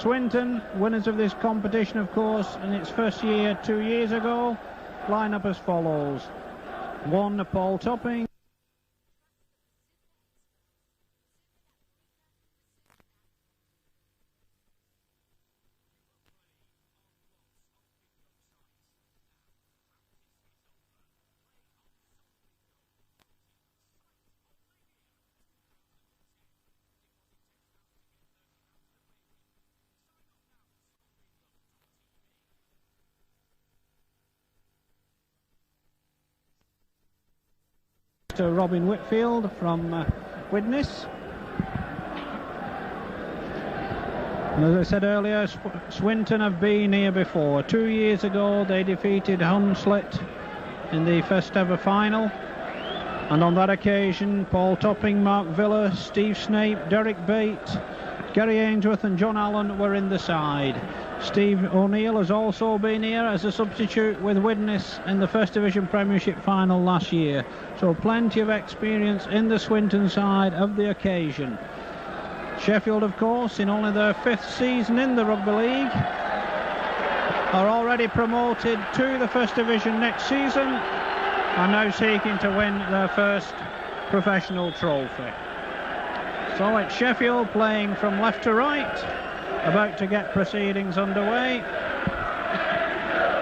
Swinton, winners of this competition, of course, in its first year 2 years ago. Line up as follows. 1, Paul Topping. To Robin Whitfield from Widnes. And as I said earlier, Swinton have been here before. 2 years ago they defeated Hunslet in the first ever final, and on that occasion Paul Topping, Mark Villa, Steve Snape, Derek Bate, Gary Ainsworth and John Allen were in the side. Steve O'Neill has also been here as a substitute with Widnes in the First Division Premiership final last year. So plenty of experience in the Swinton side of the occasion. Sheffield, of course, in only their 5th season in the Rugby League, are already promoted to the First Division next season and now seeking to win their first professional trophy. So it's Sheffield playing from left to right, about to get proceedings underway.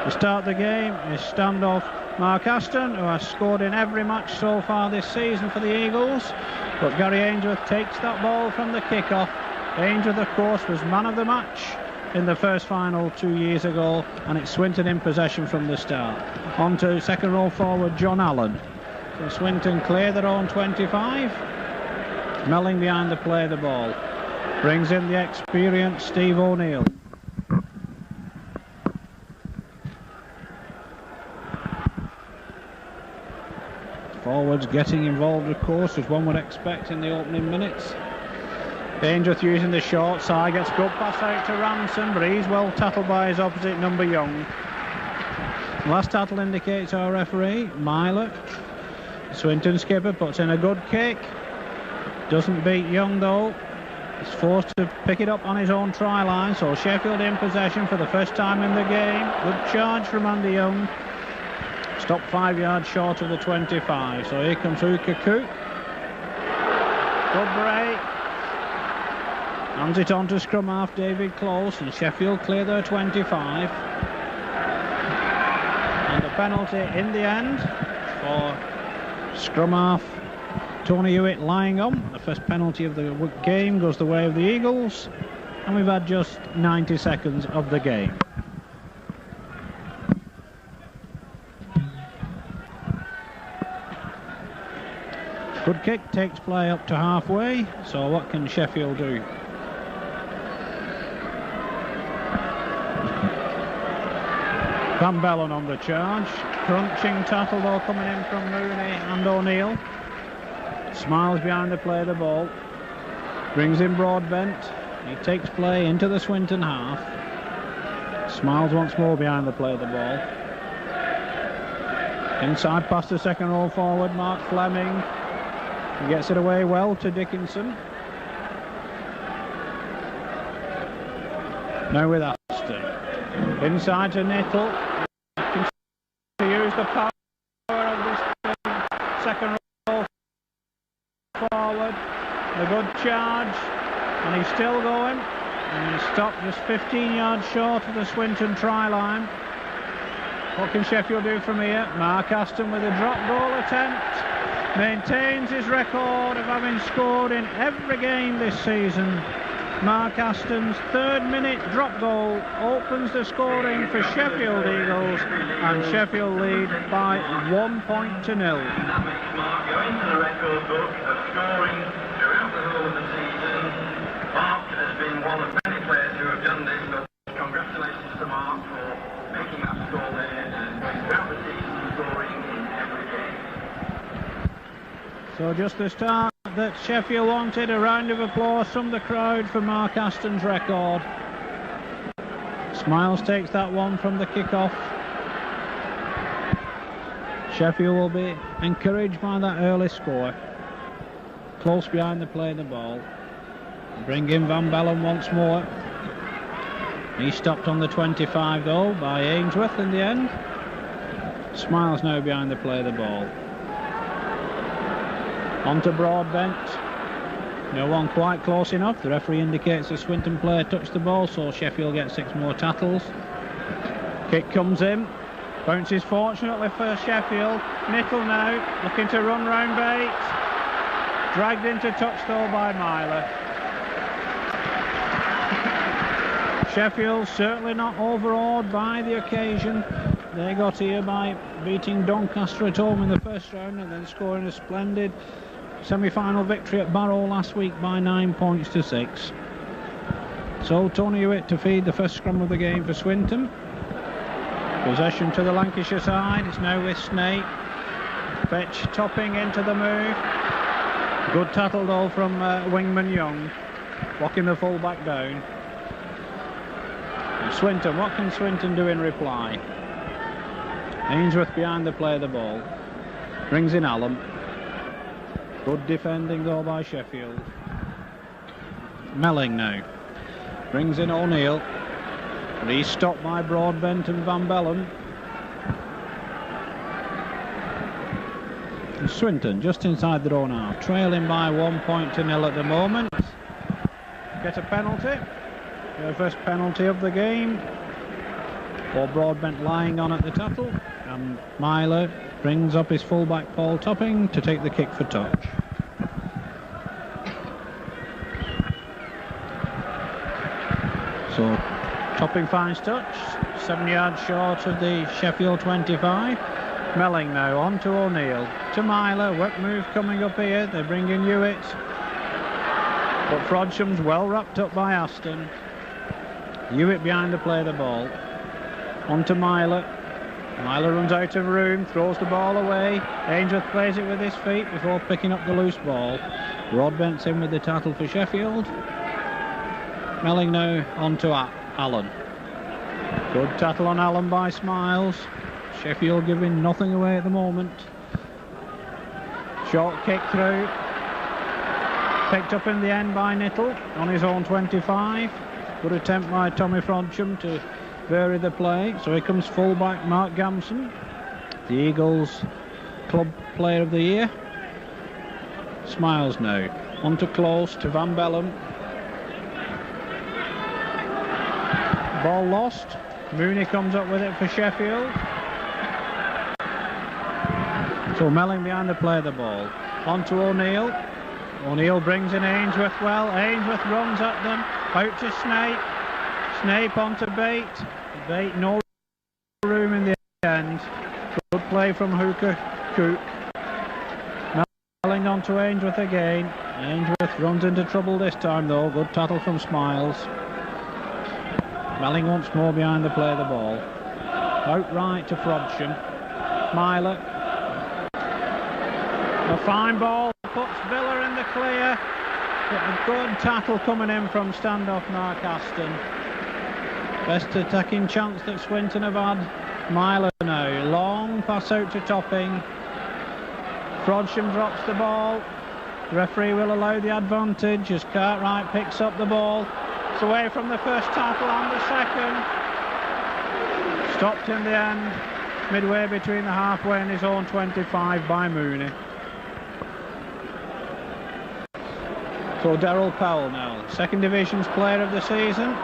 To start the game is standoff Mark Aston, who has scored in every match so far this season for the Eagles, but Gary Ainsworth takes that ball from the kick-off. Ainsworth, of course, was man of the match in the first final 2 years ago, and it's Swinton in possession from the start. On to second row forward John Allen. So Swinton clear their own 25. Melling behind the play the ball. Brings in the experienced Steve O'Neill. Forwards getting involved, of course, as one would expect in the opening minutes. Ainsworth using the short side, gets good pass out to Ransom, but he's well tackled by his opposite number, Young. Last tackle indicates our referee, Myler. Swinton skipper puts in a good kick. Doesn't beat Young though. He's forced to pick it up on his own try line, so Sheffield in possession for the first time in the game. Good charge from Andy Young. Stopped 5 yards short of the 25. So here comes Ukaku. Good break. Hands it on to scrum half David Close, and Sheffield clear their 25. And a penalty in the end for scrum half Tony Hewitt lying on. The first penalty of the game goes the way of the Eagles, and we've had just 90 seconds of the game. Good kick takes play up to halfway, so what can Sheffield do? Van Bellen on the charge. Crunching tackle though coming in from Mooney and O'Neill. Smiles behind the play of the ball. Brings in Broadbent. He takes play into the Swinton half. Smiles once more behind the play of the ball. Inside past the second row forward, Mark Fleming. He gets it away well to Dickinson. Now with Aston. Inside to Nittle. To use the power of this second row forward. A good charge. And he's still going. And he's stopped just 15 yards short of the Swinton try line. What can Sheffield do from here? Mark Aston with a drop goal attempt. Maintains his record of having scored in every game this season. Mark Aston's 3rd minute drop goal opens the scoring for Sheffield Eagles, and Sheffield lead by 1 point to 0. That makes Mark go into the record book of scoring throughout the whole of the season. Mark has been one of many players who have done this, so congratulations to Mark for making that score there and going throughout the season scoring in every game. So just the start that Sheffield wanted, a round of applause from the crowd for Mark Aston's record. Smiles takes that one from the kick-off. Sheffield will be encouraged by that early score. Close behind the play of the ball. Bring in Van Bellen once more. He stopped on the 25 though by Ainsworth in the end. Smiles now behind the play of the ball. On to Broadbent. No one quite close enough. The referee indicates the Swinton player touched the ball, so Sheffield gets 6 more tackles. Kick comes in. Bounces fortunately for Sheffield. Nittle now looking to run round Bates. Dragged into touch though by Myler. Sheffield certainly not overawed by the occasion. They got here by beating Doncaster at home in the first round and then scoring a splendid semi-final victory at Barrow last week by 9 points to 6. So Tony Hewitt to feed the first scrum of the game for Swinton. Possession to the Lancashire side. It's now with Snape. Fetch topping into the move. Good tackle though from wingman Young, walking the full-back down. And Swinton, what can Swinton do in reply? Ainsworth behind the play of the ball. Brings in Allen. Good defending though by Sheffield. Melling now. Brings in O'Neill. But he's stopped by Broadbent and Van Bellen. And Swinton just inside their own half, trailing by 1 point to 0 at the moment. Get a penalty. Their first penalty of the game. Or Broadbent lying on at the tackle. And Myler brings up his fullback Paul Topping to take the kick for touch. So Topping finds touch, 7 yards short of the Sheffield 25. Melling now on to O'Neill, to Myler. Work move coming up here. They bring in Hewitt, but Frodsham's well wrapped up by Aston. Hewitt behind the play of the ball. On to Myler. Myler runs out of room, throws the ball away. Ainsworth plays it with his feet before picking up the loose ball. Broadbent's in with the tackle for Sheffield. Melling now on to Allen. Good tackle on Allen by Smiles. Sheffield giving nothing away at the moment. Short kick through. Picked up in the end by Nittle on his own 25. Good attempt by Tommy Frodsham to vary the play. So here comes fullback Mark Gamson, the Eagles Club Player of the Year. Smiles now. On to Close, to Van Bellen. Ball lost. Mooney comes up with it for Sheffield. So Melling behind the play of the ball. On to O'Neill. O'Neill brings in Ainsworth well. Ainsworth runs at them. Out to Snape. Snape onto Bate. Bate no room in the end. Good play from Hooker Cook. Melling on to Ainsworth again. Ainsworth runs into trouble this time though. Good tackle from Smiles. Melling once more behind the play of the ball. Outright to Frodsham. Myler. A fine ball. Puts Villa in the clear. But a good tackle coming in from standoff Mark Aston. Best attacking chance that Swinton have had. Myler now. Long pass out to Topping. Frodsham drops the ball. The referee will allow the advantage as Cartwright picks up the ball. It's away from the first tackle and the second. Stopped in the end, midway between the halfway and his own 25 by Mooney. So Daryl Powell now, second division's player of the season.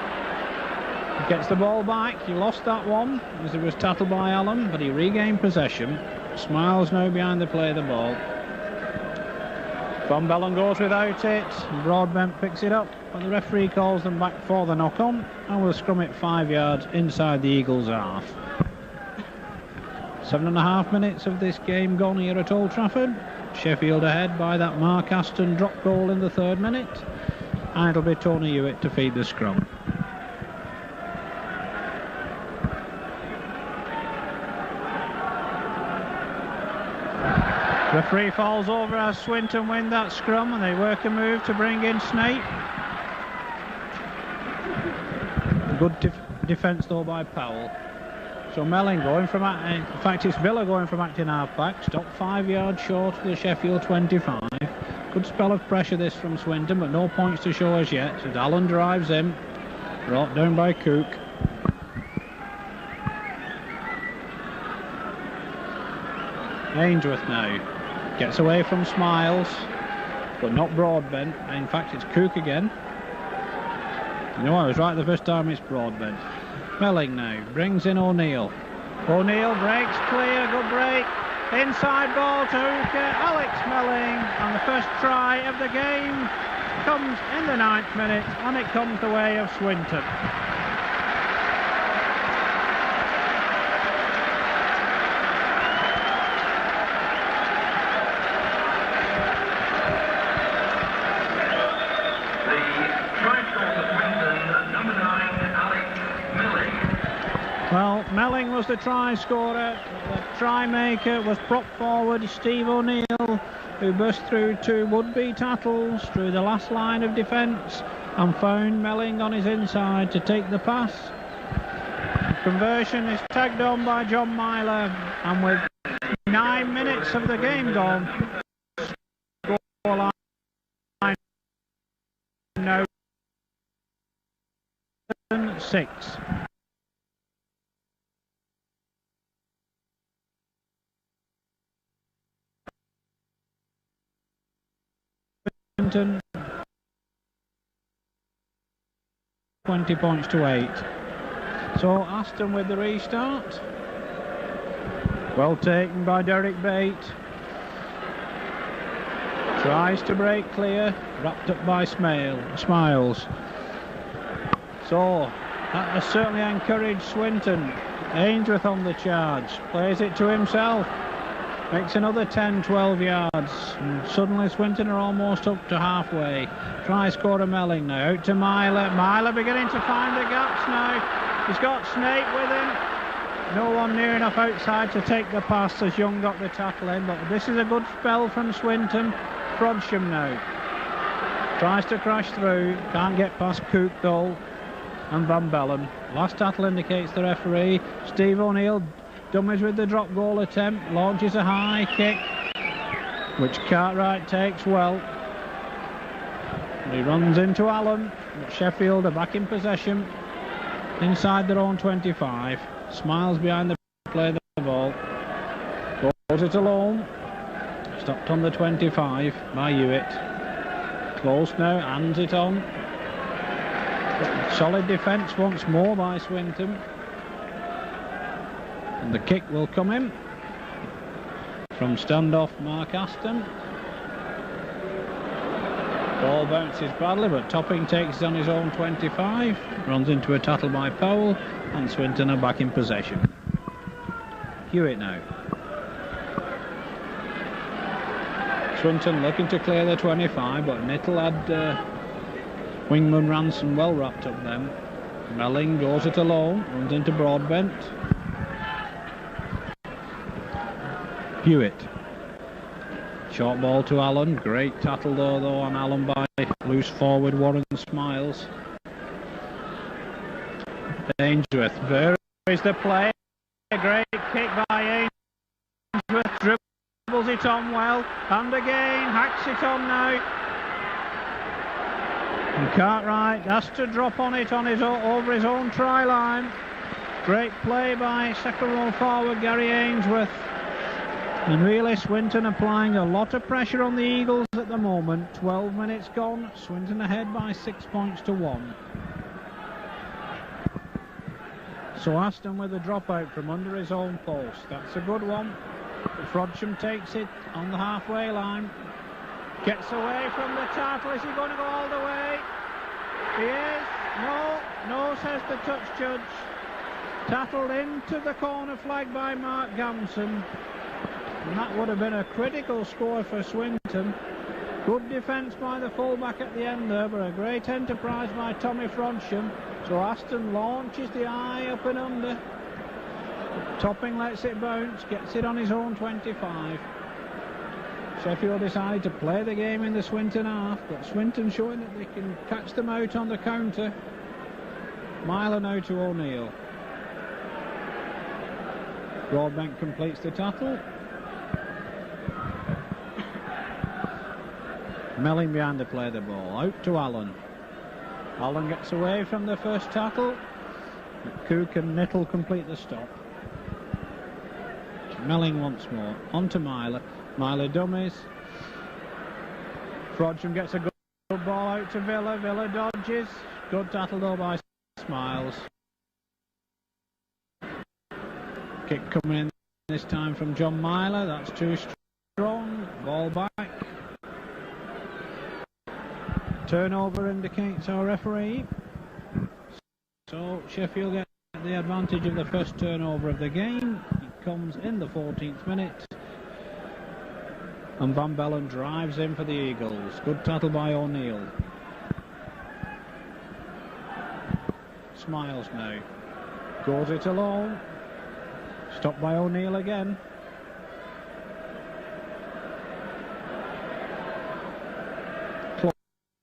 He gets the ball back. He lost that one as it was tackled by Allen, but he regained possession. Smiles now behind the play of the ball. Van Bellen goes without it. Broadbent picks it up, but the referee calls them back for the knock-on and will scrum it 5 yards inside the Eagles' half. 7.5 minutes of this game gone here at Old Trafford. Sheffield ahead by that Mark Aston drop goal in the 3rd minute, and it'll be Tony Hewitt to feed the scrum. Referee falls over as Swinton win that scrum, and they work a move to bring in Snape. Good defence though by Powell. So Melling going from, in fact it's Villa going from acting half-back, stopped 5 yards short of the Sheffield 25. Good spell of pressure this from Swinton, but no points to show as yet. As Allen drives in, Brought down by Cook. Ainsworth now gets away from Smiles, but not Broadbent. In fact, it's Cook again. You know, I was right the first time. It's Broadbent. Melling now brings in O'Neill. O'Neill breaks clear, good break. Inside ball to Hooker, Alex Melling, and the first try of the game comes in the 9th minute, and it comes the way of Swinton. Well, Melling was the try scorer. The try maker was prop forward Steve O'Neill, who burst through two would-be tattles through the last line of defence and found Melling on his inside to take the pass. Conversion is tagged on by John Myler, and with 9 minutes of the game gone, scoreline now 6. Swinton 20 points to 8. So Aston with the restart. Well taken by Derek Bate. Tries to break clear, wrapped up by Smiles. So that has certainly encouraged Swinton. Ainsworth on the charge, plays it to himself, makes another 10-12 yards, and suddenly Swinton are almost up to halfway. Try scorer Melling now, out to Myler. Myler beginning to find the gaps now. He's got Snake with him. No one near enough outside to take the pass as Young got the tackle in, but this is a good spell from Swinton. Frodsham now tries to crash through, can't get past Cook though, and Van Bellen. Last tackle indicates the referee. Steve O'Neill dummies with the drop goal attempt, launches a high kick which Cartwright takes well, and he runs into Allen. Sheffield are back in possession inside their own 25. Smiles behind the play the ball, goes it alone, stopped on the 25 by Hewitt. Close now, hands it on. Solid defence once more by Swinton, and the kick will come in from standoff Mark Aston. Ball bounces badly, but Topping takes it on his own 25, runs into a tackle by Powell, and Swinton are back in possession. Hewitt now. Swinton looking to clear the 25, but Nittle had Wingman Ranson well wrapped up then. Melling goes it alone, runs into Broadbent. Hewitt. Short ball to Allen. Great tattle though on Allen by loose forward Warren Smiles. Ainsworth buries the play. A great kick by Ainsworth. Dribbles it on well, and again hacks it on now. And Cartwright has to drop on it over his own try line. Great play by second row forward Gary Ainsworth. And really Swinton applying a lot of pressure on the Eagles at the moment. 12 minutes gone, Swinton ahead by 6 points to 1. So Aston with a dropout from under his own post. That's a good one. Frodsham takes it on the halfway line. Gets away from the tackle. Is he going to go all the way? He is. No, says the touch judge. Tattled into the corner flag by Mark Gamson. And that would have been a critical score for Swinton. Good defence by the fullback at the end there, but a great enterprise by Tommy Frodsham. So Aston launches the eye up and under. Topping lets it bounce, gets it on his own 25. Sheffield decided to play the game in the Swinton half, but Swinton showing that they can catch them out on the counter. Myler now to O'Neill. Broadbent completes the tackle. Melling behind to play the ball, out to Allen. Allen gets away from the first tackle. Cook and Nittle complete the stop. Melling once more. On to Myler. Myler dummies. Frodsham gets a good ball out to Villa. Villa dodges. Good tackle though by Smiles. Kick coming in this time from John Myler. That's too strong. Ball back. Turnover indicates our referee. So Sheffield get the advantage of the first turnover of the game. It comes in the 14th minute. And Van Bellen drives in for the Eagles. Good tackle by O'Neill. Smiles now. Goes it alone. Stopped by O'Neill again.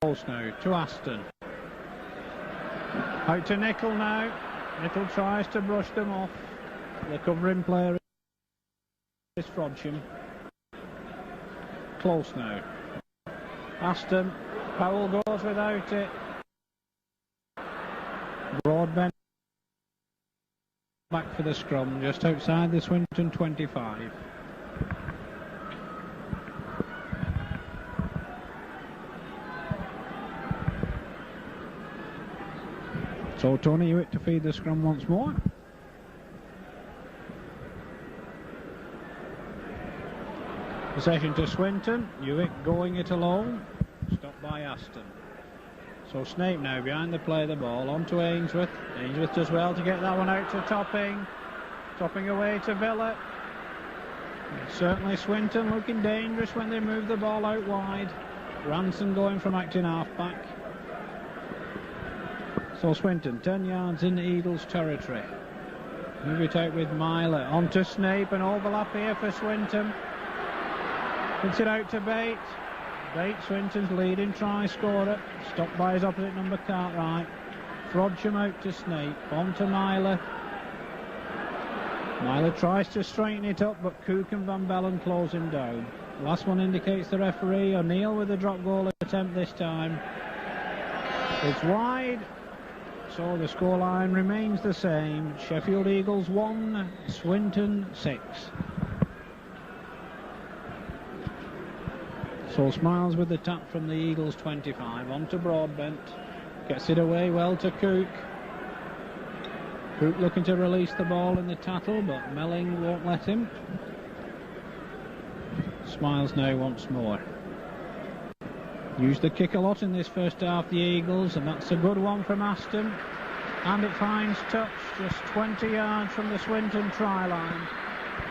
Close now to Aston. Out to Nickel now. Nickel tries to brush them off. The covering player is Frodsham. Close now. Aston. Powell goes without it. Broadbent back for the scrum just outside the Swinton 25. So Tony Hewitt to feed the scrum once more. Possession to Swinton. Hewitt going it alone. Stopped by Aston. So Snape now behind the play of the ball. On to Ainsworth. Ainsworth does well to get that one out to Topping. Topping away to Villa. Certainly Swinton looking dangerous when they move the ball out wide. Ranson going from acting half-back. So Swinton 10 yards in the Eagles territory. Move it out with Myler. On to Snape. An overlap here for Swinton. Puts it out to Bates. Bates, Swinton's leading try scorer. Stopped by his opposite number, Cartwright. Frodsham out to Snape. On to Myler. Myler tries to straighten it up, but Cook and Van Bellen close him down. Last one indicates the referee. O'Neill with a drop goal attempt this time. It's wide. So the scoreline remains the same. Sheffield Eagles 1, Swinton 6. So Smiles with the tap from the Eagles 25. On to Broadbent. Gets it away well to Cook. Cook looking to release the ball in the tackle, but Melling won't let him. Smiles now once more. Used the kick a lot in this first half, the Eagles, and that's a good one from Aston. And it finds touch just 20 yards from the Swinton try line.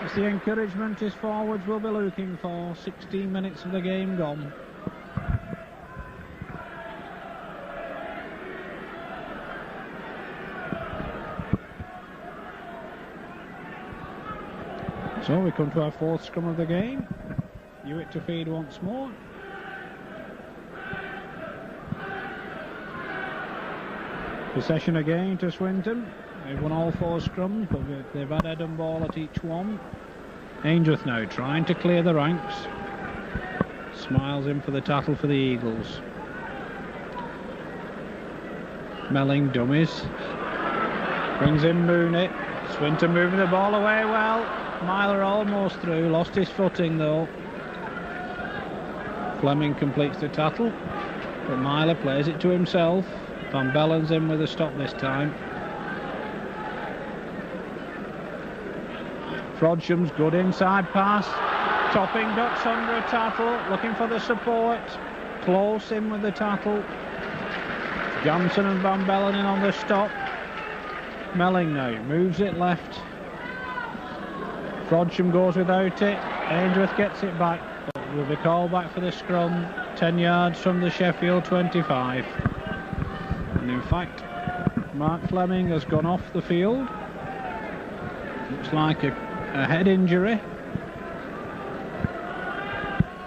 It's the encouragement his forwards will be looking for. 16 minutes of the game gone. So we come to our fourth scrum of the game. Hewitt to feed once more. Possession again to Swinton. They've won all four scrums, but they've had head and ball at each one. Ainsworth now trying to clear the ranks. Smiles in for the tackle for the Eagles. Melling dummies. Brings in Mooney. Swinton moving the ball away well. Myler almost through. Lost his footing though. Fleming completes the tackle, but Myler plays it to himself. Van Bellen's in with a stop this time. Frodsham's good inside pass. Topping ducks under a tackle, looking for the support. Close in with the tackle. Johnson and Van Bellen in on the stop. Melling now moves it left. Frodsham goes without it. Ainsworth gets it back, but will be called back for the scrum. 10 yards from the Sheffield 25. And in fact, Mark Fleming has gone off the field. Looks like a head injury.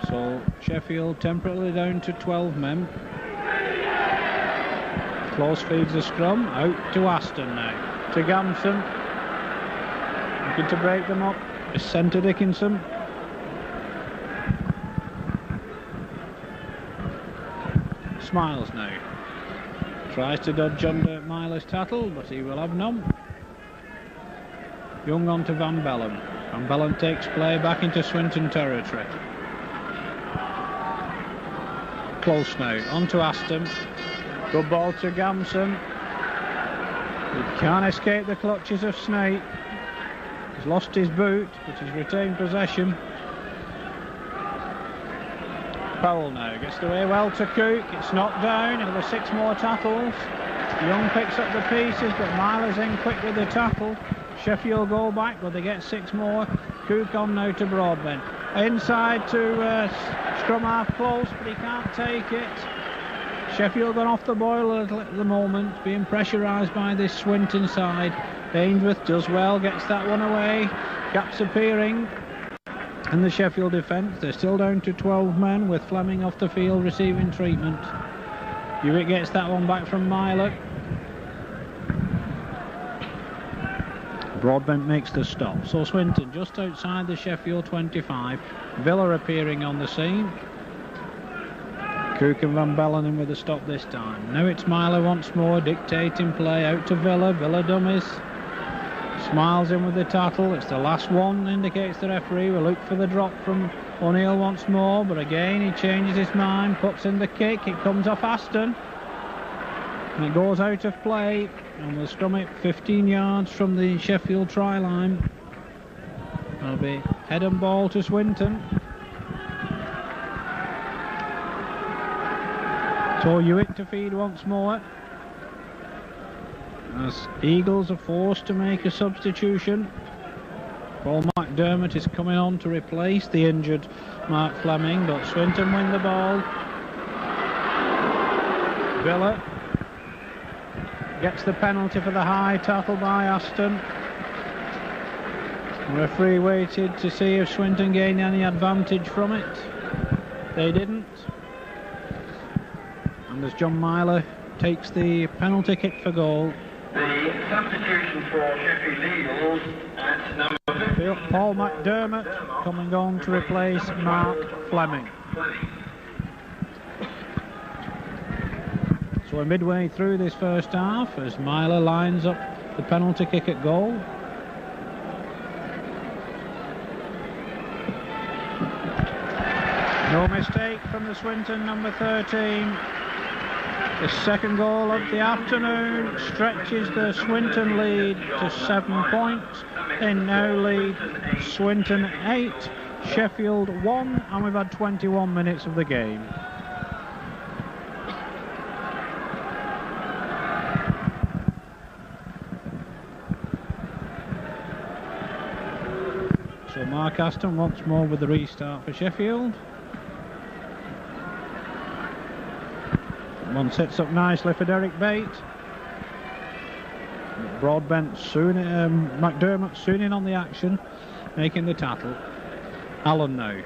So Sheffield temporarily down to 12 men. Close feeds the scrum. Out to Aston now. To Gamson. Looking to break them up. Centre Dickinson. Smiles now. Tries to dodge under Myler's tackle, but he will have none. Young on to Van Bellen. Van Bellen takes play back into Swinton territory. Close now, on to Aston. Good ball to Gamson. He can't escape the clutches of Snake. He's lost his boot, but he's retained possession. Powell now gets away well to Cook. It's knocked down. Another 6 more tackles. Young picks up the pieces, but Myler's in quick with the tackle. Sheffield go back, but they get 6 more. Cook on now to Broadbent. Inside to scrum half close, but he can't take it. Sheffield gone off the boil a little at the moment, being pressurised by this Swinton side. Ainsworth does well, gets that one away. Gaps appearing in the Sheffield defence. They're still down to 12 men, with Fleming off the field receiving treatment. Hewitt gets that one back from Myler. Broadbent makes the stop. So Swinton just outside the Sheffield 25. Villa appearing on the scene. Cook and Van Bellen in with the stop this time. Now it's Myler once more, dictating play out to Villa. Villa dummies. Smiles in with the tackle. It's the last one, indicates the referee. We'll look for the drop from O'Neill once more, but again he changes his mind, puts in the kick. It comes off Aston and it goes out of play, and we'll scrum it 15 yards from the Sheffield try line. It'll be head and ball to Swinton. So Hewitt to feed once more, as Eagles are forced to make a substitution. Paul McDermott is coming on to replace the injured Mark Fleming, but Swinton win the ball. Villa gets the penalty for the high tackle by Aston. The referee waited to see if Swinton gained any advantage from it. They didn't. And as John Myler takes the penalty kick for goal. The substitution for Sheffield Eagles at number 15. Paul McDermott coming on to replace Mark Fleming. So we're midway through this first half as Myler lines up the penalty kick at goal. No mistake from the Swinton number 13. The second goal of the afternoon stretches the Swinton lead to 7 points. They now lead Swinton 8, Sheffield 1, and we've had 21 minutes of the game. So Mark Aston once more with the restart for Sheffield. One sets up nicely for Derek Bate. Broadbent soon, McDermott soon in on the action, making the tackle. Allen now.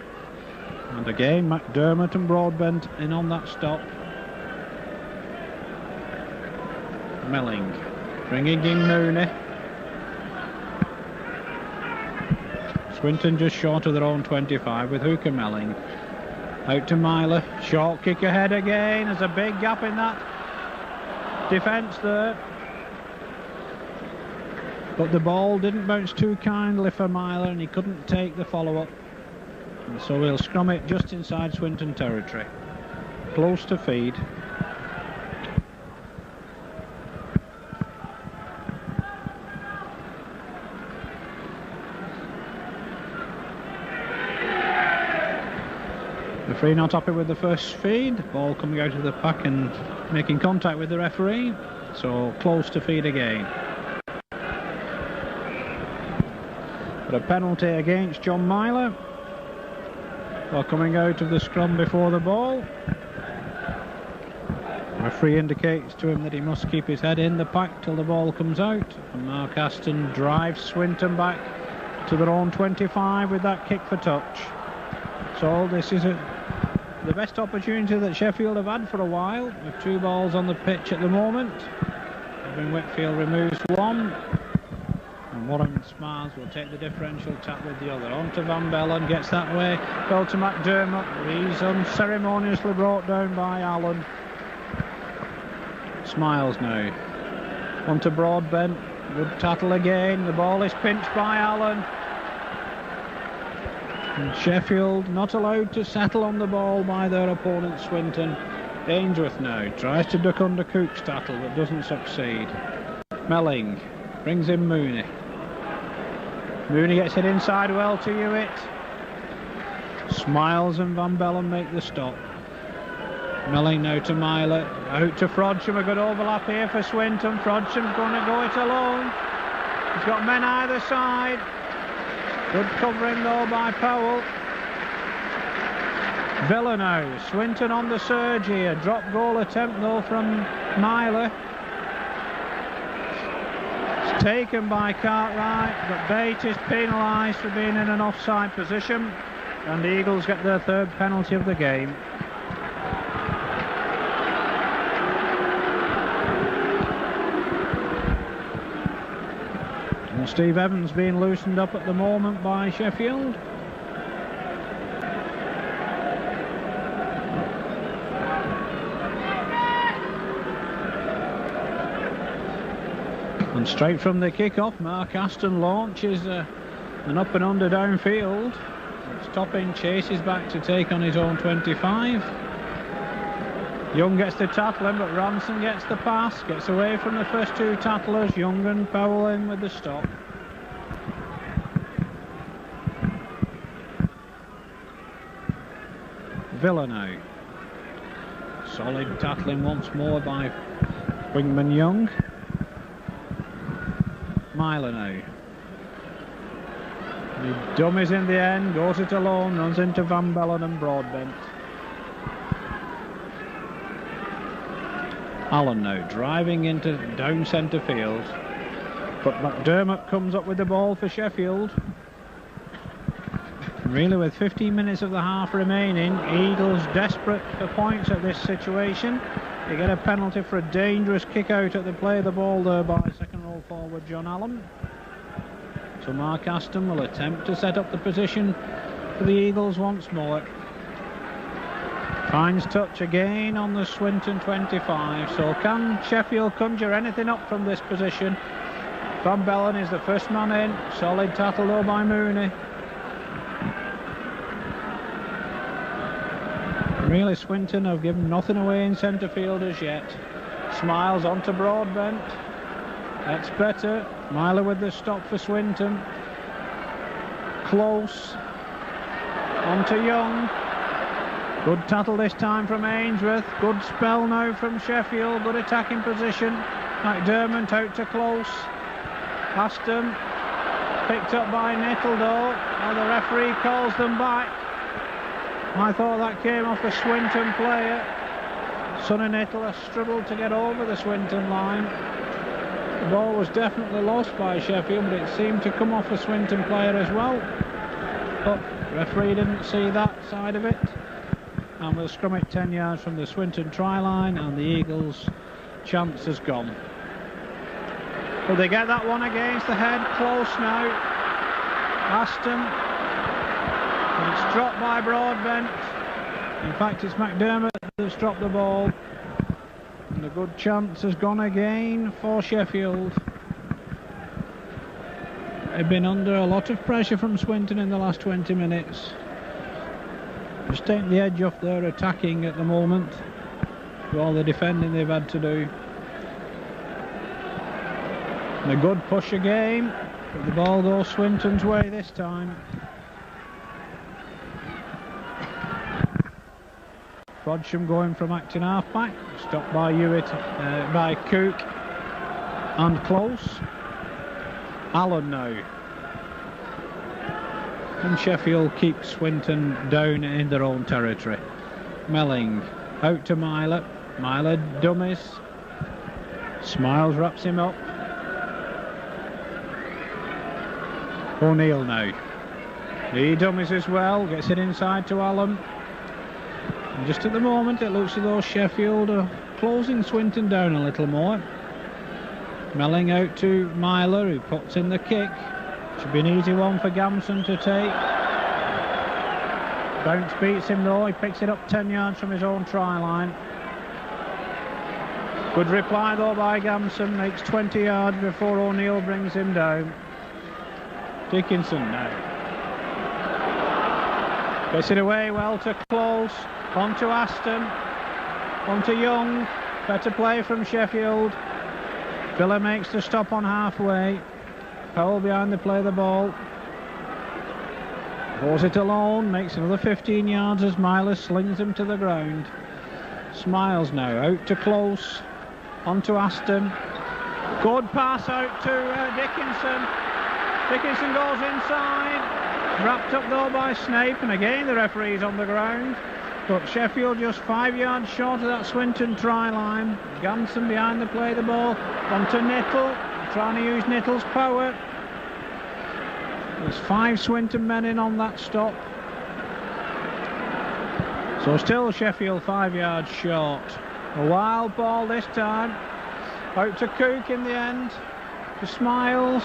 And again McDermott and Broadbent in on that stop. Melling bringing in Mooney. Swinton just short of their own 25 with Hooker Melling. Out to Myler, short kick ahead again. There's a big gap in that defence there, but the ball didn't bounce too kindly for Myler and he couldn't take the follow-up, and so we'll scrum it just inside Swinton territory, close to feed. Referee not happy with the first feed. Ball coming out of the pack and making contact with the referee. So close to feed again. But a penalty against John Myler. While coming out of the scrum before the ball. The referee indicates to him that he must keep his head in the pack till the ball comes out. And Mark Aston drives Swinton back to their own 25 with that kick for touch. So this is the best opportunity that Sheffield have had for a while, with 2 balls on the pitch at the moment. Kevin Whitfield removes one, and Warren Smiles will take the differential tap with the other. On to Van Bellen, gets that way, fell to McDermott, he's unceremoniously brought down by Allen. Smiles now. On to Broadbent. Good tackle again. The ball is pinched by Allen. And Sheffield not allowed to settle on the ball by their opponent Swinton. Ainsworth now tries to duck under Cook's tackle but doesn't succeed. Melling brings in Mooney. Mooney gets it inside well to Hewitt. Smiles and Van Bellen make the stop. Melling now to Myler. Out to Frodsham. A good overlap here for Swinton. Frodsham's going to go it alone. He's got men either side. Good covering though by Powell. Villa now. Swinton on the surge here. Drop goal attempt though from Myler. It's taken by Cartwright, but Bate is penalised for being in an offside position, and the Eagles get their third penalty of the game. And Steve Evans being loosened up at the moment by Sheffield. And straight from the kick-off, Mark Aston launches an up and under downfield. Stopping chases back to take on his own 25. Young gets the tackling, but Ranson gets the pass, gets away from the first two tacklers. Young and Powell in with the stop. Villa now. Solid tackling once more by wingman Young. Myler now. He dummies in the end, goes it alone, runs into Van Bellen and Broadbent. Allen now driving into down centre field, but McDermott comes up with the ball for Sheffield. Really, with 15 minutes of the half remaining, Eagles desperate for points at this situation. They get a penalty for a dangerous kick out at the play of the ball there by second row forward John Allen. So Mark Aston will attempt to set up the position for the Eagles once more. Finds touch again on the Swinton 25. So can Sheffield conjure anything up from this position? Van Bellen is the first man in. Solid tackle though by Mooney. Really, Swinton have given nothing away in centre field as yet. Smiles onto Broadbent. That's better. Myler with the stop for Swinton. Close. Onto Young. Good tackle this time from Ainsworth. Good spell now from Sheffield. Good attacking position. McDermott out to Close. Aston. Picked up by Nittledale. Now the referee calls them back. I thought that came off a Swinton player. Sonny Nittle has struggled to get over the Swinton line. The ball was definitely lost by Sheffield, but it seemed to come off a Swinton player as well. But the referee didn't see that side of it. And we'll scrum it 10 yards from the Swinton try line, and the Eagles' chance has gone. Will they get that one against the head? Close now. Aston. And it's dropped by Broadbent. In fact, it's McDermott that's dropped the ball. And a good chance has gone again for Sheffield. They've been under a lot of pressure from Swinton in the last 20 minutes. Just taking the edge off their attacking at the moment, with all the defending they've had to do. And a good push again, but the ball goes Swinton's way this time. Frodsham going from acting half-back, stopped by Hewitt, by Cook and Close. Allen now. And Sheffield keeps Swinton down in their own territory. Melling out to Myler. Myler dummies. Smiles wraps him up. O'Neill now. He dummies as well, gets it inside to Allen. And just at the moment it looks as though Sheffield are closing Swinton down a little more. Melling out to Myler, who puts in the kick. Should be an easy one for Gamson to take. Bounce beats him though, he picks it up 10 yards from his own try line. Good reply though by Gamson, makes 20 yards before O'Neill brings him down. Dickinson now. Gets it away well to Close, on to Aston, on to Young, better play from Sheffield. Villa makes the stop on halfway. Powell behind the play of the ball. Goes it alone, makes another 15 yards as Myler slings him to the ground. Smiles now, out to Close, on to Aston. Good pass out to Dickinson. Dickinson goes inside. Wrapped up though by Snape, and again the referee's on the ground. But Sheffield just 5 yards short of that Swinton try line. Gamson behind the play of the ball. On to Nittle, trying to use Nittle's power. There's 5 Swinton men in on that stop. So still Sheffield 5 yards short. A wild ball this time. Out to Cook in the end. To Smiles.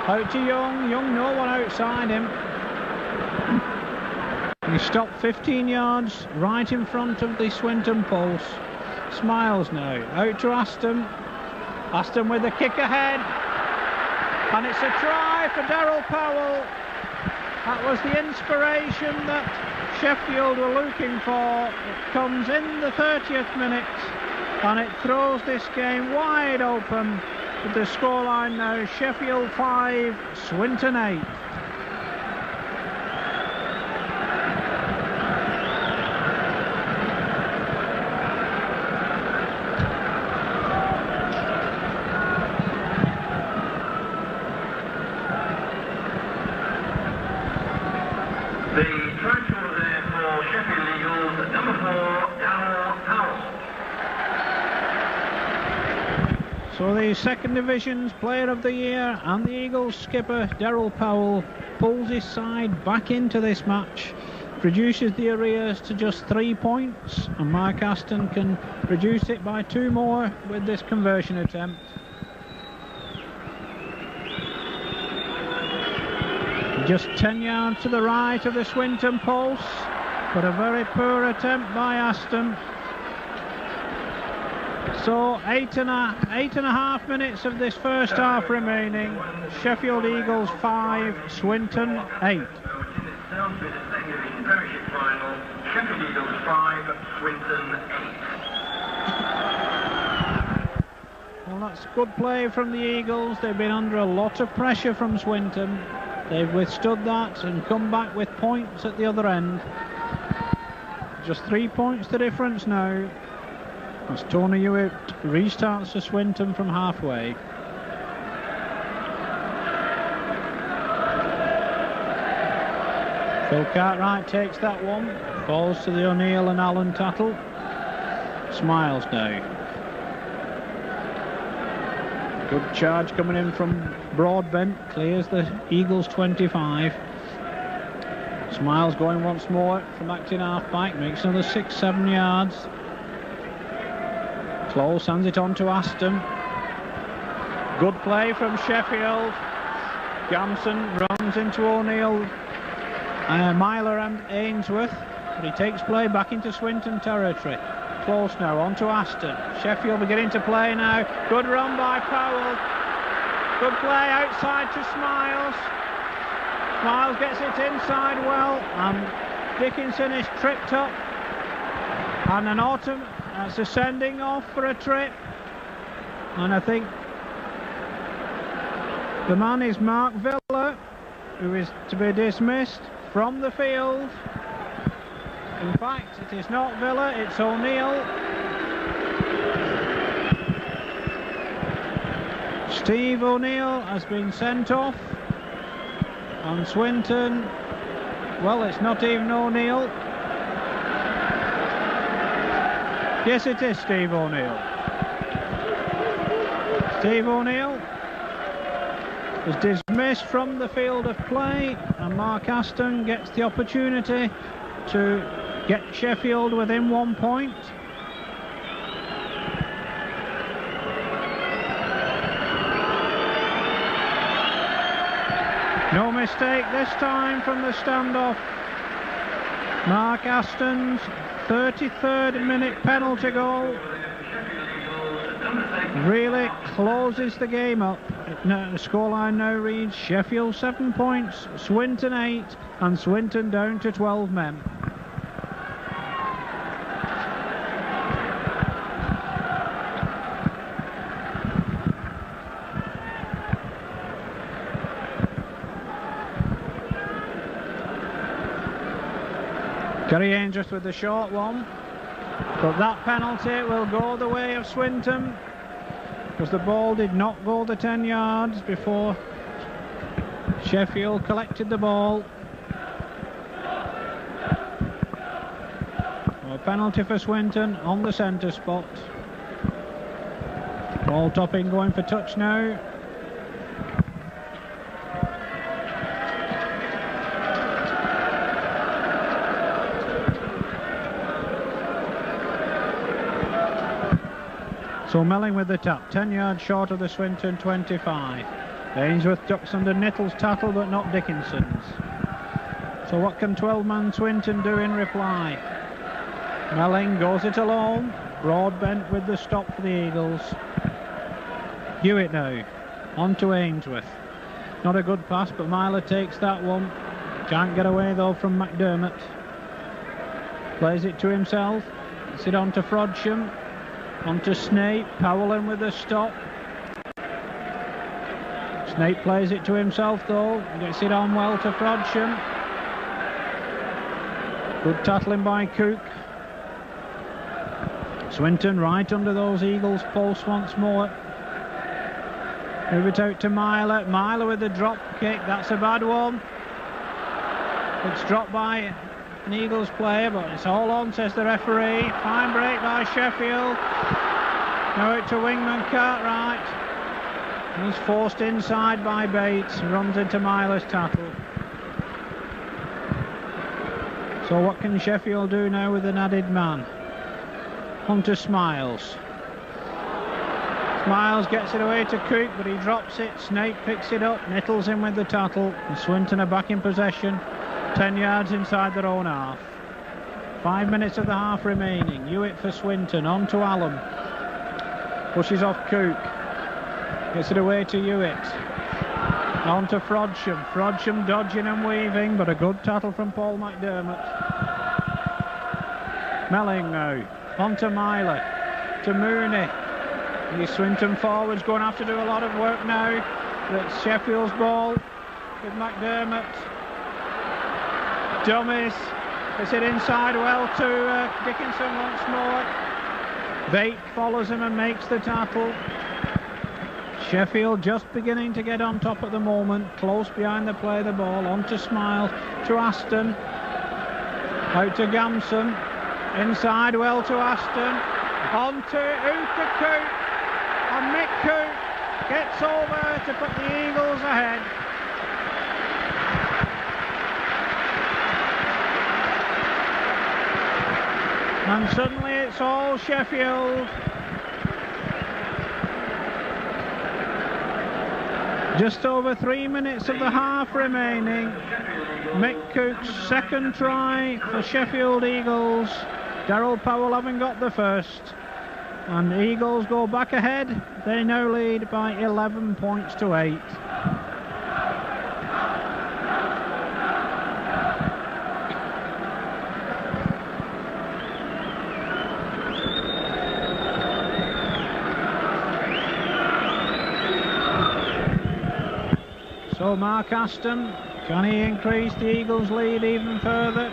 Out to Young. Young, no one outside him. He stopped 15 yards right in front of the Swinton post. Smiles now. Out to Aston. Aston with the kick ahead. And it's a try for Darryl Powell. That was the inspiration that Sheffield were looking for. It comes in the 30th minute. And it throws this game wide open. With the scoreline now, Sheffield 5, Swinton 8. The try scorer there for Sheffield Eagles, number 4, Darryl Powell. So the second division's player of the year and the Eagles skipper Darryl Powell pulls his side back into this match, reduces the arrears to just 3 points, and Mark Aston can reduce it by 2 more with this conversion attempt. Just 10 yards to the right of the Swinton post, but a very poor attempt by Aston. So eight and a half minutes of this first half remaining. Sheffield Eagles 5, Swinton 8. Premiership final, Sheffield Eagles 5, Swinton 8. Well, that's good play from the Eagles. They've been under a lot of pressure from Swinton. They've withstood that and come back with points at the other end. Just 3 points the difference now, as Tony Hewitt restarts to Swinton from halfway. Phil Cartwright takes that one, falls to the O'Neill and Allen Tattle. Smiles now. Good charge coming in from Broadbent, clears the Eagles 25. Smiles going once more from acting half-back, makes another 6-7 yards. Close hands it on to Aston. Good play from Sheffield. Gamson runs into O'Neill, Myler and Ainsworth, but he takes play back into Swinton territory. Close now, on to Aston. Sheffield beginning to play now. Good run by Powell. Good play outside to Smiles. Smiles gets it inside well, and Dickinson is tripped up. And an Autumn that's a sending off for a trip. And I think the man is Mark Villa, who is to be dismissed from the field. In fact, it is not Villa, it's O'Neill. Steve O'Neill has been sent off. And Swinton, well, it's not even O'Neill. Yes, it is Steve O'Neill. Steve O'Neill is dismissed from the field of play, and Mark Aston gets the opportunity to get Sheffield within 1 point. No mistake this time from the standoff. Mark Aston's 33rd minute penalty goal. really closes the game up. The scoreline now reads Sheffield 7 points, Swinton 8, and Swinton down to 12 men. Gary Ainsworth with the short one, but that penalty will go the way of Swinton, because the ball did not go the 10 yards before Sheffield collected the ball. A penalty for Swinton on the centre spot. Ball topping going for touch now. So Melling with the tap, 10 yards short of the Swinton 25. Ainsworth ducks under Nittle's tackle, but not Dickinson's. So what can 12-man Swinton do in reply? Melling goes it alone. Broadbent with the stop for the Eagles. Hewitt now, on to Ainsworth. Not a good pass, but Myler takes that one. Can't get away though from McDermott. Plays it to himself. Gets it on to Frodsham. On to Snape, Powell in with the stop. Snape plays it to himself though, gets it on well to Frodsham. Good tackling by Cook. Swinton right under those Eagles posts once more. Move it out to Myler. Myler with the drop kick, that's a bad one. It's dropped by an Eagles player, but it's all on, says the referee. Fine break by Sheffield. Now out to wingman Cartwright. He's forced inside by Bates. Runs into Myler's tackle. So what can Sheffield do now with an added man? On to Smiles. Smiles gets it away to Cook, but he drops it. Snape picks it up. Nittle's in with the tackle. And Swinton are back in possession. 10 yards inside their own half. 5 minutes of the half remaining. Hewitt for Swinton, on to Allen. Pushes off Cook. Gets it away to Hewitt. On to Frodsham. Frodsham dodging and weaving, but a good tackle from Paul McDermott. Melling now. On to Myler. To Mooney. The Swinton forwards going to have to do a lot of work now. That's Sheffield's ball with McDermott. Dummies. Gets it inside well to Dickinson once more. Bate follows him and makes the tackle. Sheffield just beginning to get on top at the moment. Close behind the play, the ball. On to Smiles. To Aston. Out to Gamson. Inside well to Aston. On to Cook. And Mick Cook gets over to put the Eagles ahead. And suddenly it's all Sheffield. Just over 3 minutes of the half remaining. Mick Cook's second try for Sheffield Eagles. Darryl Powell having got the first. And the Eagles go back ahead. They now lead by 11 points to 8. So Mark Aston, can he increase the Eagles' lead even further?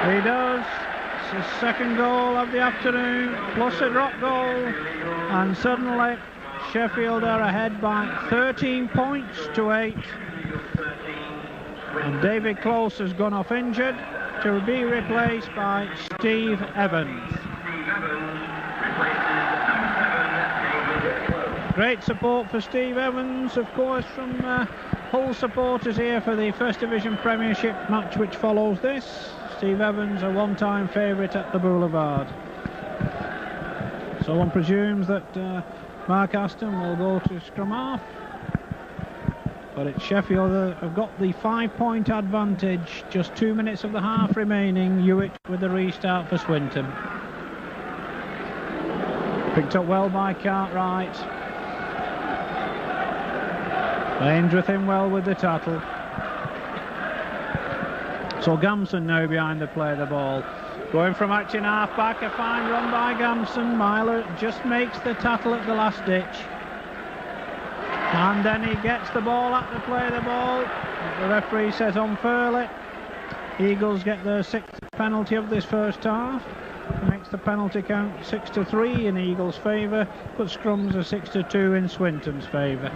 He does. It's his second goal of the afternoon, plus a drop goal. And suddenly Sheffield are ahead by 13 points to 8. And David Close has gone off injured to be replaced by Steve Evans. Great support for Steve Evans, of course, from Hull supporters here for the First Division Premiership match which follows this. Steve Evans, a one-time favourite at the Boulevard. So one presumes that Mark Aston will go to scrum half. But it's Sheffield that have got the 5-point advantage. Just 2 minutes of the half remaining. Hewitt with the restart for Swinton. Picked up well by Cartwright. Ainsworth in well with the tattle. So Gamson now behind the play of the ball. Going from acting half back, a fine run by Gamson. Myler just makes the tattle at the last ditch. And then he gets the ball at the play of the ball. The referee says unfairly. Eagles get their 6th penalty of this first half. Makes the penalty count 6-3 in Eagles' favour, but scrums are 6-2 in Swinton's favour.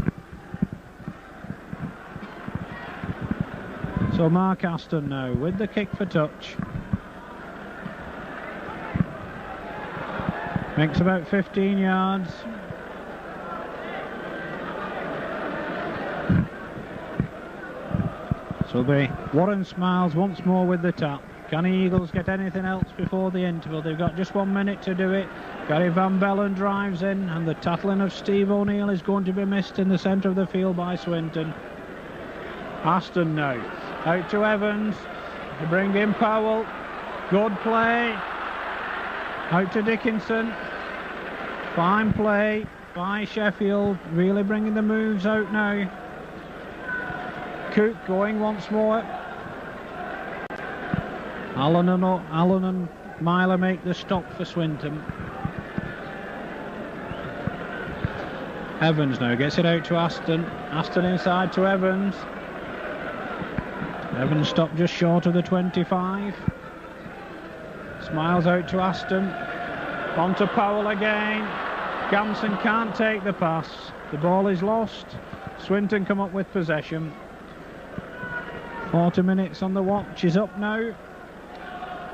So Mark Aston now with the kick for touch. Makes about 15 yards. So the Warren Smiles once more with the tap. Can the Eagles get anything else before the interval? They've got just 1 minute to do it. Gary Van Bellen drives in, and the tattling of Steve O'Neill is going to be missed in the centre of the field by Swinton. Aston now. Out to Evans. They bring in Powell. Good play. Out to Dickinson. Fine play by Sheffield. Really bringing the moves out now. Cook going once more. Allen and Myler make the stop for Swinton. Evans now gets it out to Aston. Aston inside to Evans. Evans stopped just short of the 25. Smiles out to Aston. On to Powell again. Gamson can't take the pass. The ball is lost. Swinton come up with possession. 40 minutes on the watch is up now.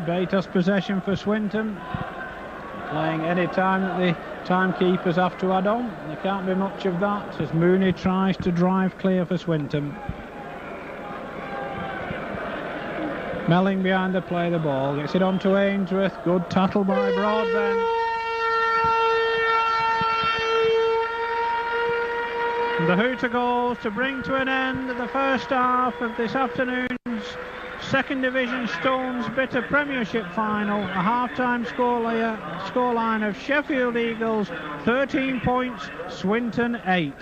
Batos possession for Swinton. Playing any time that the timekeepers have to add on. There can't be much of that as Mooney tries to drive clear for Swinton. Melling behind the play of the ball. Gets it on to Ainsworth. Good tattle by Broadbent. And the hooter goes to bring to an end the first half of this afternoon's Second Division Stones Bitter Premiership Final. A half-time scoreline of Sheffield Eagles 13 points, Swinton 8.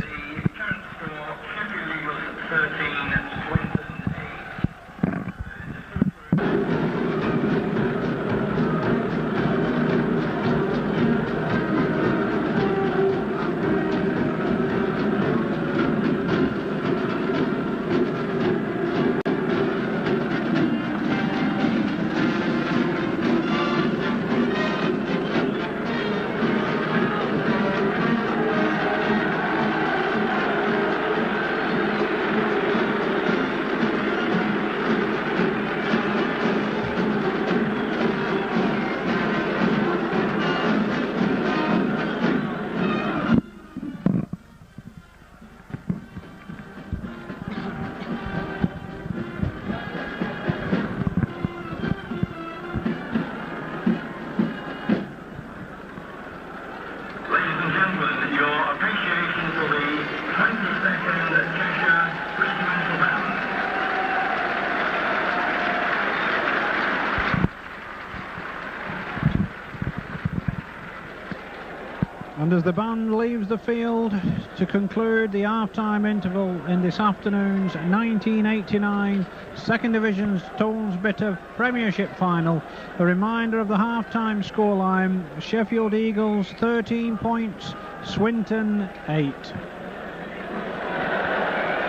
And as the band leaves the field to conclude the half-time interval in this afternoon's 1989 Second Division Stones Bitter Premiership Final, a reminder of the half-time scoreline: Sheffield Eagles 13 points, Swinton 8.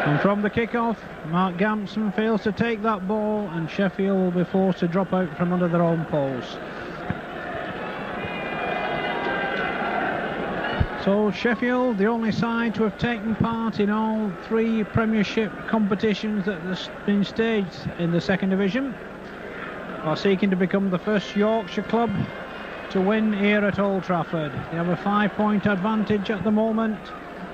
And from the kick-off, Mark Gamson fails to take that ball, and Sheffield will be forced to drop out from under their own post. So Sheffield, the only side to have taken part in all three Premiership competitions that have been staged in the Second Division, are seeking to become the first Yorkshire club to win here at Old Trafford. They have a 5-point advantage at the moment,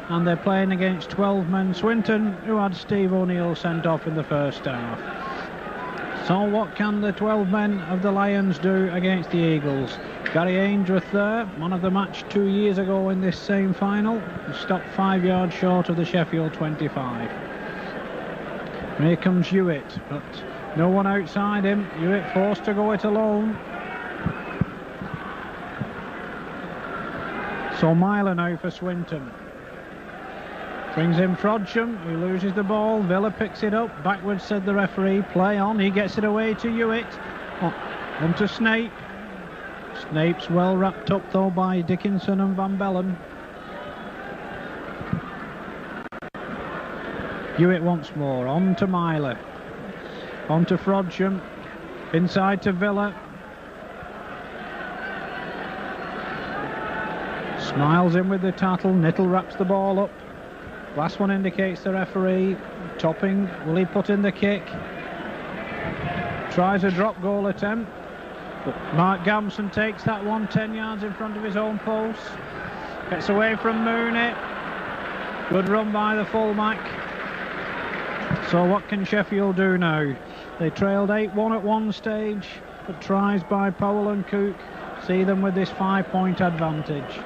and they're playing against 12-men Swinton, who had Steve O'Neill sent off in the first half. So what can the 12 men of the Lions do against the Eagles? Gary Ainsworth there, man of the match 2 years ago in this same final, stopped 5 yards short of the Sheffield 25. Here comes Hewitt, but no one outside him. Hewitt forced to go it alone. So Myler now for Swinton. Brings in Frodsham, who loses the ball. Villa picks it up. Backwards, said the referee. Play on. He gets it away to Hewitt. On to Snape. Snape's well wrapped up though by Dickinson and Van Bellen. Hewitt once more. On to Myler. On to Frodsham. Inside to Villa. Smiles in with the tattle. Nittle wraps the ball up. Last one indicates the referee. Topping, will he put in the kick? Tries a drop goal attempt, but Mark Gamson takes that one 10 yards in front of his own post. Gets away from Mooney. Good run by the fullback. So what can Sheffield do now? They trailed 8-1 at one stage, but tries by Powell and Cook see them with this 5-point advantage.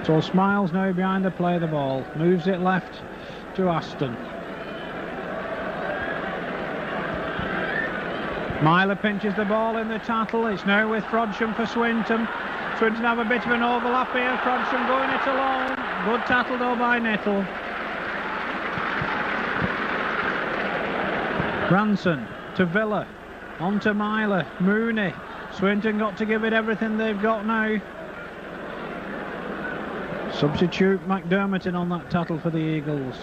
So Smiles now behind the play of the ball. Moves it left to Aston. Myler pinches the ball in the tattle. It's now with Frodsham for Swinton. Swinton have a bit of an overlap here. Frodsham going it alone. Good tattle though by Nittle. Ranson to Villa. On to Myler. Mooney. Swinton got to give it everything they've got now. Substitute McDermott in on that tattle for the Eagles.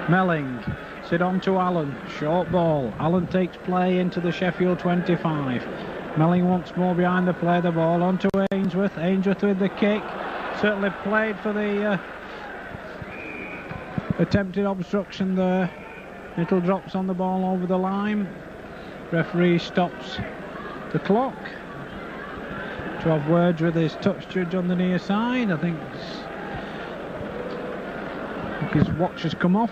Melling. Sit on to Allen. Short ball. Allen takes play into the Sheffield 25. Melling once more behind the play of the ball. On to Ainsworth. Ainsworth with the kick. Certainly played for the attempted obstruction there. Little drops on the ball over the line. Referee stops the clock to have words with his touch judge on the near side. I think his watch has come off.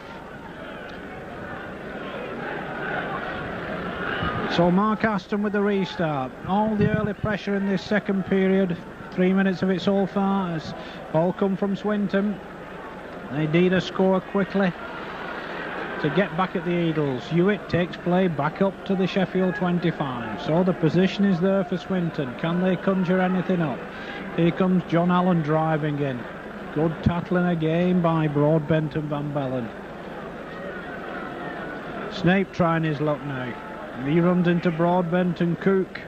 So Mark Aston with the restart. All the early pressure in this second period. 3 minutes of it so far has all come from Swinton. They need a score quickly to get back at the Eagles. Hewitt takes play back up to the Sheffield 25. So the position is there for Swinton. Can they conjure anything up? Here comes John Allen driving in. Good tackling again by Broadbent and Van Bellen. Snape trying his luck now. He runs into Broadbent and Cook.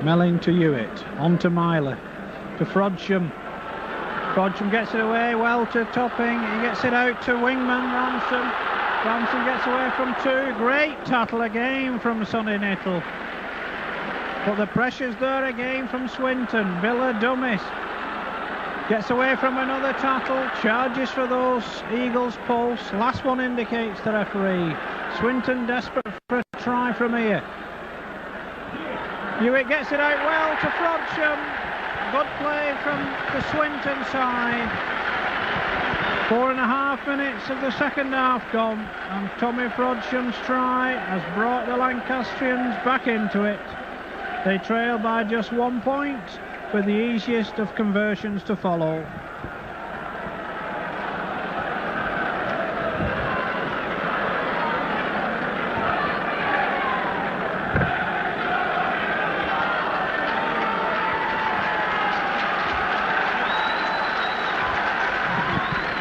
Melling to Hewitt. On to Myler. To Frodsham. Frodsham gets it away well to Topping. He gets it out to wingman Ransom. Ransom gets away from two. Great tattle again from Sonny Nittle. But the pressure's there again from Swinton. Villa dummies. Gets away from another tattle. Charges for those Eagles posts. Last one indicates the referee. Swinton desperate for a try from here. Hewitt gets it out well to Frodsham. Good play from the Swinton side. 4.5 minutes of the second half gone, and Tommy Frodsham's try has brought the Lancastrians back into it. They trail by just 1 point, with the easiest of conversions to follow.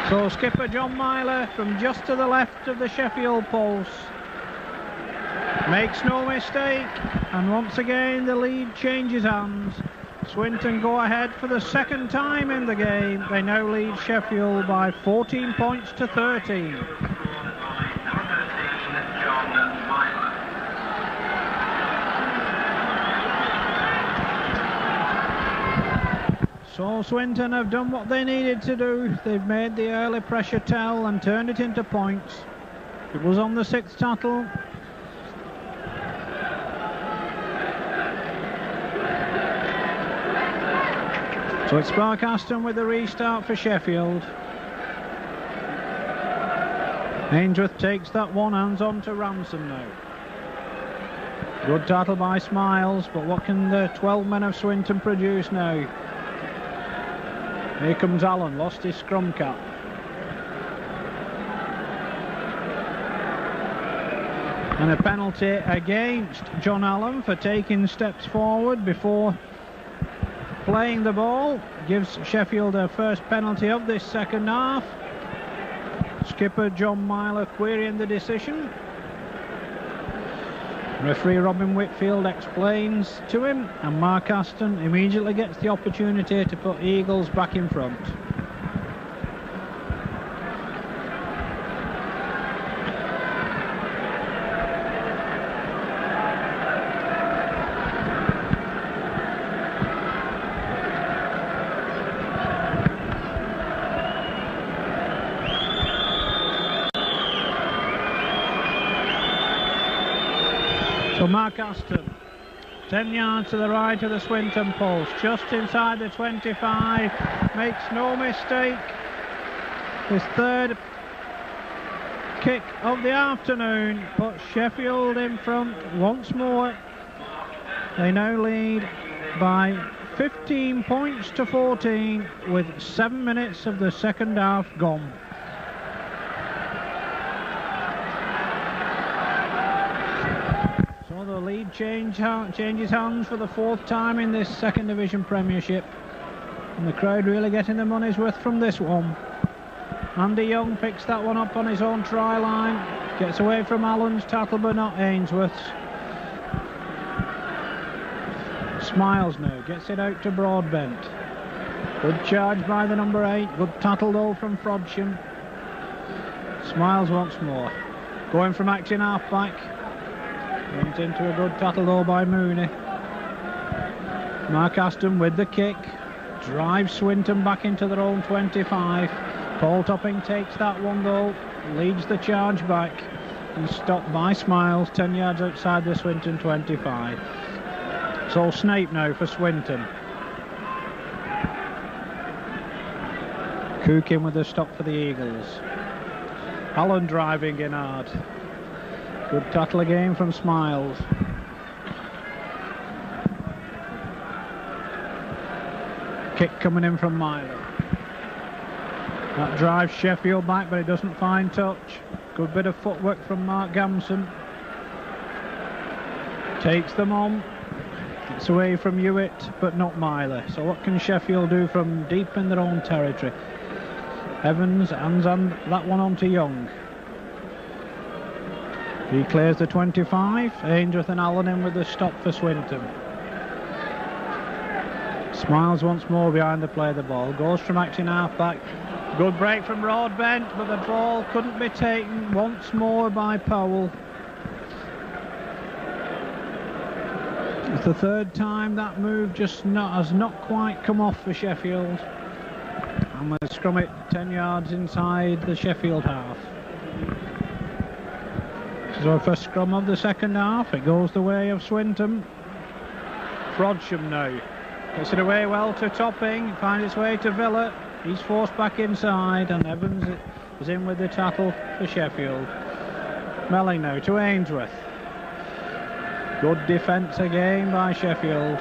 So skipper John Myler from just to the left of the Sheffield post makes no mistake, and once again the lead changes hands. Swinton go ahead for the second time in the game. They now lead Sheffield by 14 points to 13. So Swinton have done what they needed to do. They've made the early pressure tell and turned it into points. It was on the sixth tattle. So it's Mark Aston with the restart for Sheffield. Ainsworth takes that one, hands on to Ransom now. Good tattle by Smiles, but what can the 12 men of Swinton produce now? Here comes Allen, lost his scrum cap. And a penalty against John Allen for taking steps forward before playing the ball. Gives Sheffield their first penalty of this second half. Skipper John Myler querying the decision. Referee Robin Whitfield explains to him, and Mark Aston immediately gets the opportunity to put Eagles back in front. So Mark Aston, 10 yards to the right of the Swinton post, just inside the 25, makes no mistake. His third kick of the afternoon puts Sheffield in front once more. They now lead by 15 points to 14 with 7 minutes of the second half gone. The lead changes hands for the fourth time in this second division premiership, and the crowd really getting their money's worth from this one. Andy Young picks that one up on his own try line, gets away from Allen's tackle but not Ainsworth's. Smiles now, gets it out to Broadbent. Good charge by the number 8, good tackle though from Frodsham. Smiles once more, going from acting half back. Went into a good tackle though by Mooney. Mark Aston with the kick, drives Swinton back into their own 25. Paul Topping takes that one though, leads the charge back, and stopped by Smiles 10 yards outside the Swinton 25. So Snape now for Swinton. Cook in with the stop for the Eagles. Allen driving in hard. Good tackle again from Smiles. Kick coming in from Myler. That drives Sheffield back, but it doesn't find touch. Good bit of footwork from Mark Gamson. Takes them on. Gets away from Hewitt, but not Myler. So what can Sheffield do from deep in their own territory? Evans hands on that one on to Young. He clears the 25. Ainsworth and Allen in with the stop for Swinton. Smiles once more behind the play of the ball. Goes from acting half back. Good break from Broadbent, but the ball couldn't be taken once more by Powell. It's the third time that move has not quite come off for Sheffield. And we'll scrum it 10 yards inside the Sheffield half. So first scrum of the second half, it goes the way of Swinton. Frodsham now gets it away well to Topping, finds its way to Villa. He's forced back inside, and Evans is in with the tackle for Sheffield. Melling now to Ainsworth. Good defence again by Sheffield.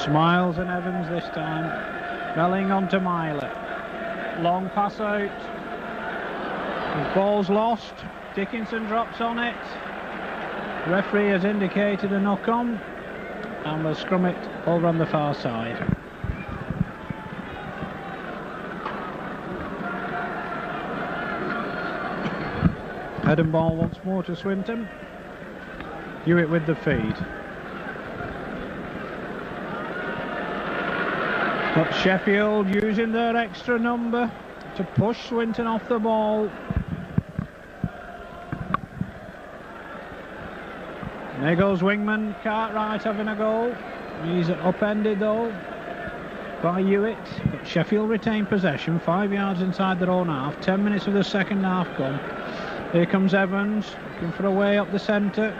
Smiles and Evans this time. Melling on to Myler. Long pass out. The ball's lost. Dickinson drops on it. Referee has indicated a knock-on, and we'll scrum it over on the far side. Head and ball once more to Swinton. Hewitt with the feed. But Sheffield using their extra number to push Swinton off the ball. There goes Wingman, Cartwright having a goal. He's upended though by Hewitt, but Sheffield retain possession, 5 yards inside their own half. 10 minutes of the second half gone. Here comes Evans, looking for a way up the centre.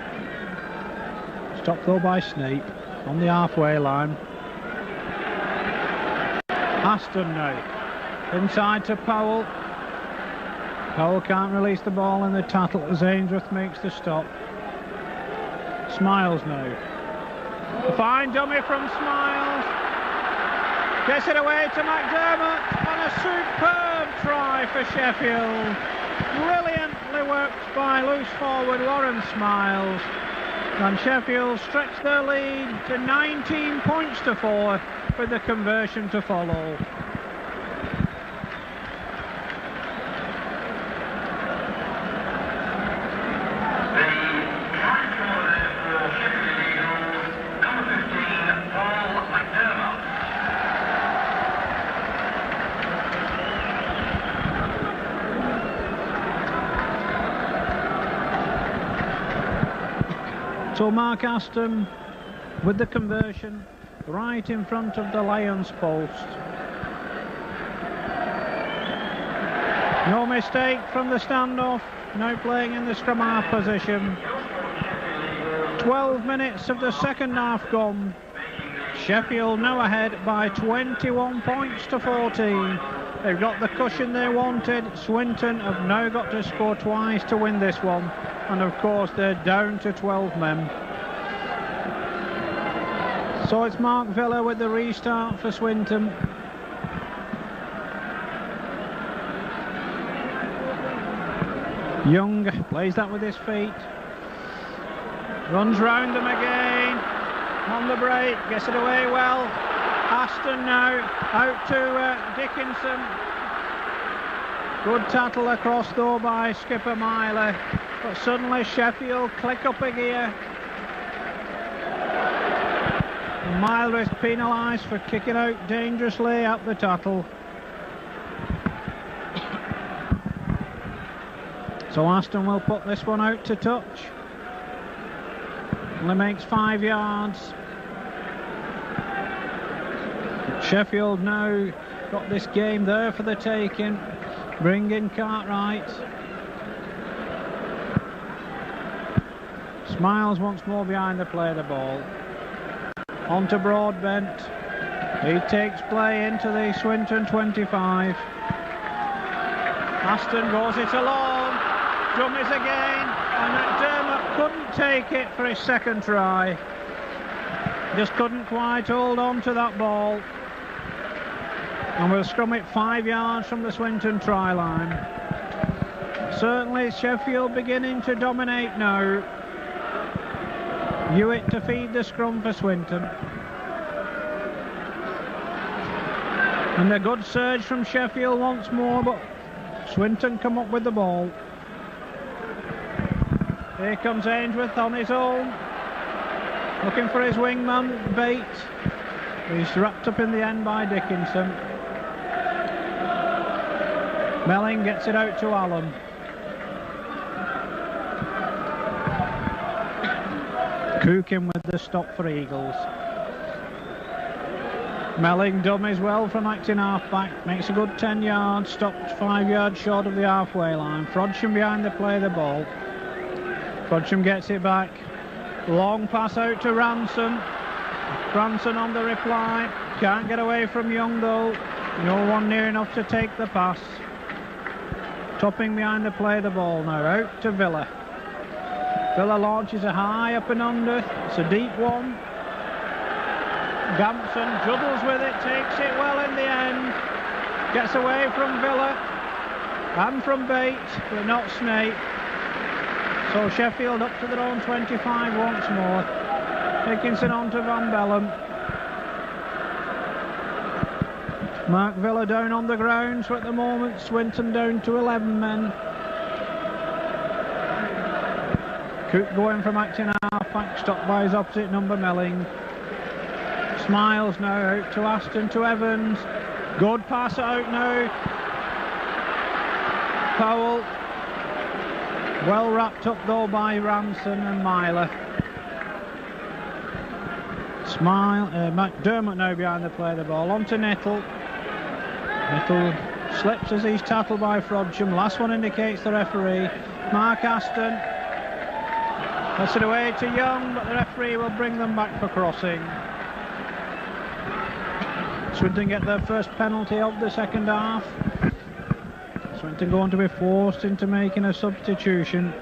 Stopped though by Snape on the halfway line. Aston now, inside to Powell. Powell can't release the ball in the tackle as Ainsworth makes the stop. Smiles now. A fine dummy from Smiles. Gets it away to McDermott, and a superb try for Sheffield. Brilliant brilliantly worked by loose forward Warren Smiles, and Sheffield stretched their lead to 19 points to 4 with the conversion to follow. So Mark Aston with the conversion right in front of the Lions post. No mistake from the standoff, now playing in the scrum half position. 12 minutes of the second half gone. Sheffield now ahead by 21 points to 14. They've got the cushion they wanted. Swinton have now got to score twice to win this one. And of course they're down to 12 men. So it's Mark Villa with the restart for Swinton. Young plays that with his feet. Runs round them again. On the break, gets it away well. Aston now out to Dickinson. Good tattle across though by skipper Myler. But suddenly Sheffield click up a gear. And Myler is penalised for kicking out dangerously at the tattle. So Aston will put this one out to touch. Only makes 5 yards. Sheffield now got this game there for the taking. Bring in Cartwright. Smiles once more behind the play of the ball. On to Broadbent. He takes play into the Swinton 25. Aston goes it along. Dummies again. And McDermott couldn't take it for his second try. Just couldn't quite hold on to that ball. And we'll scrum it 5 yards from the Swinton try line. Certainly Sheffield beginning to dominate now. Hewitt to feed the scrum for Swinton. And a good surge from Sheffield once more, but Swinton come up with the ball. Here comes Ainsworth on his own, looking for his wingman, Bates. He's wrapped up in the end by Dickinson. Melling gets it out to Allen. Cookin with the stop for Eagles. Melling dummies well from acting half-back, makes a good 10 yards, stopped 5 yards short of the halfway line. Frodsham behind the play of the ball. Frodsham gets it back. Long pass out to Ranson. Ranson on the reply. Can't get away from Young though. No one near enough to take the pass. Topping behind the play of the ball now. Out to Villa. Villa launches a high up and under. It's a deep one. Gampson juggles with it, takes it well in the end. Gets away from Villa and from Bates, but not Snape. So Sheffield up to their own 25 once more. Dickinson on to Van Bellum. Mark Villa down on the ground, so at the moment Swinton down to 11 men. Cook going from acting half-back, stopped by his opposite number Melling. Smiles now out to Aston, to Evans. Good pass out now. Powell. Well wrapped up though by Ranson and Myler. McDermott now behind the play of the ball. On to Nettle. Nettle slips as he's tackled by Frodsham. Last one indicates the referee. Mark Aston. That's it away to Young, but the referee will bring them back for crossing. Swinton get their first penalty of the second half. Swinton going to be forced into making a substitution.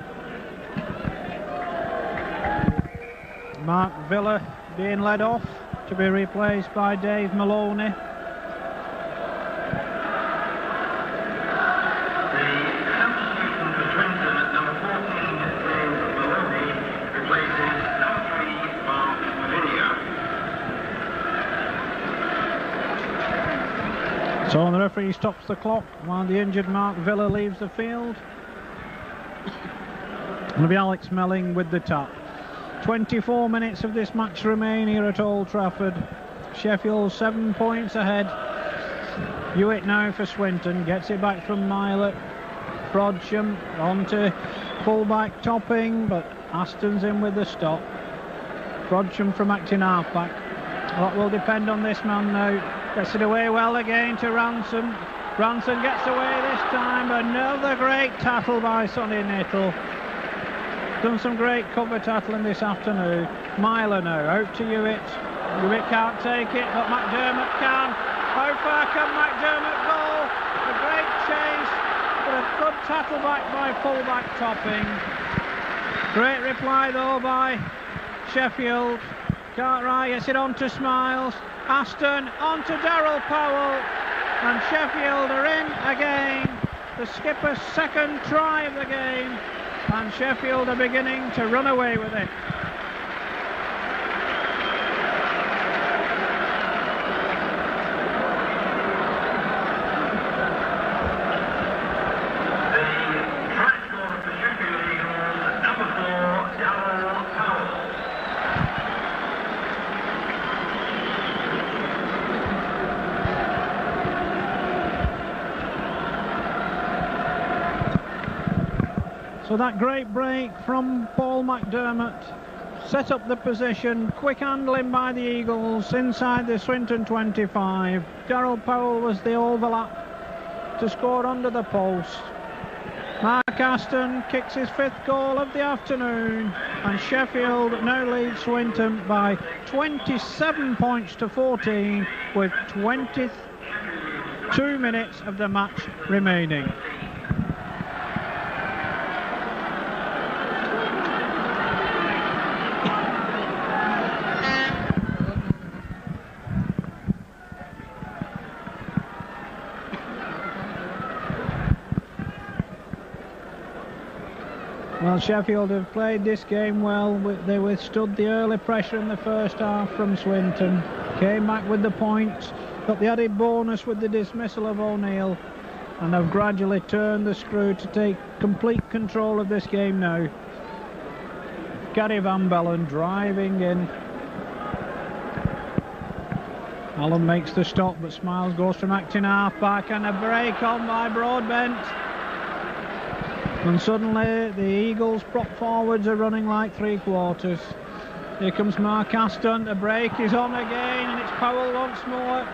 Mark Villa being led off to be replaced by Dave Maloney. The substitution for Swinton at So the referee stops the clock while the injured Mark Villa leaves the field. It'll be Alex Melling with the tap. 24 minutes of this match remain here at Old Trafford. Sheffield 7 points ahead. Hewitt now for Swinton, gets it back from Myler. Frodsham on to full-back Topping, but Aston's in with the stop. Frodsham from acting half-back. A lot will depend on this man now. Gets it away well again to Ransom. Ransom gets away this time. Another great tackle by Sonny Nittle. Done some great cover tackling this afternoon. Myler now out to Hewitt. Hewitt can't take it, but McDermott can. How far can McDermott go? A great chase, but a good tackle back by full-back Topping. Great reply though by Sheffield. Cartwright gets it on to Smiles. Aston on to Darryl Powell. And Sheffield are in again. The skipper's second try of the game. And Sheffield are beginning to run away with it. So that great break from Paul McDermott set up the position. Quick handling by the Eagles inside the Swinton 25. Darryl Powell was the overlap to score under the post. Mark Aston kicks his 5th goal of the afternoon, and Sheffield now leads Swinton by 27 points to 14 with 22 minutes of the match remaining. Well, Sheffield have played this game well. They withstood the early pressure in the first half from Swinton. Came back with the points, got the added bonus with the dismissal of O'Neill, and have gradually turned the screw to take complete control of this game now. Gary Van Bellen driving in. Allen makes the stop, but Smiles goes from acting half-back, and a break on by Broadbent. And suddenly the Eagles prop forwards are running like three-quarters. Here comes Mark Aston. The break is on again, and it's Powell once more.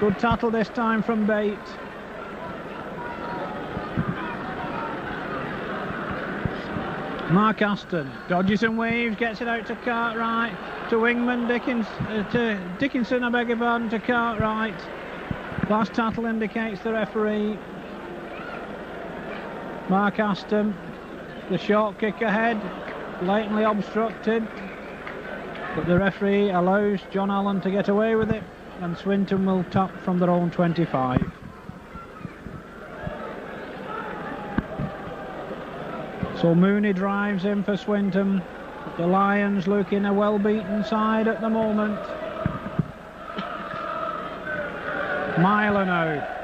Good tackle this time from Bate. Mark Aston dodges and waves, gets it out to Cartwright, to Wingman, Dickinson, I beg your pardon, to Cartwright. Last tackle indicates the referee. Mark Aston, the short kick ahead, blatantly obstructed, but the referee allows John Allen to get away with it, and Swinton will tap from their own 25. So Mooney drives in for Swinton, but the Lions looking a well-beaten side at the moment. Myler now.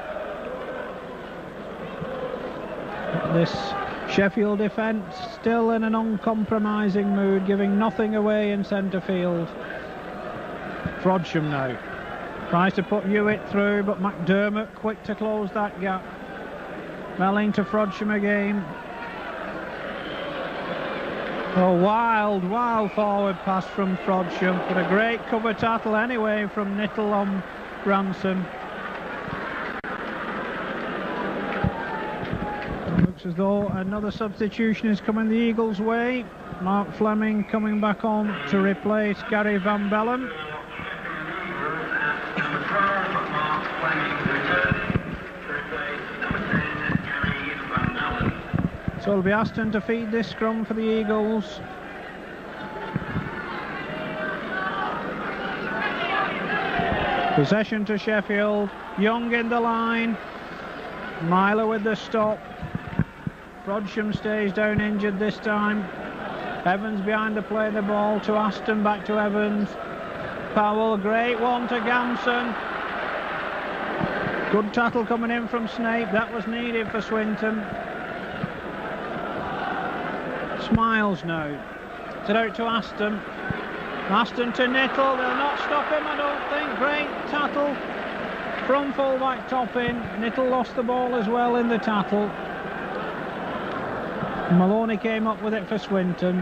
This Sheffield defence still in an uncompromising mood, giving nothing away in centre field. Frodsham now tries to put Hewitt through, but McDermott quick to close that gap. Melling to Frodsham again. A wild forward pass from Frodsham, but a great cover tackle anyway from Nittle on Ransom. Looks as though another substitution is coming the Eagles' way. Mark Fleming coming back on to replace Gary Van Bellen. So it'll be Aston to feed this scrum for the Eagles. Possession to Sheffield. Young in the line. Myler with the stop. Frodsham stays down injured this time. Evans behind to play the ball to Aston, back to Evans. Powell, great one to Gamson. Good tackle coming in from Snape. That was needed for Swinton. Smiles now. It's out to Aston. Aston to Nittle. They'll not stop him, I don't think. Great tackle from full-back Toppin. Nittle lost the ball as well in the tackle. Maloney came up with it for Swinton.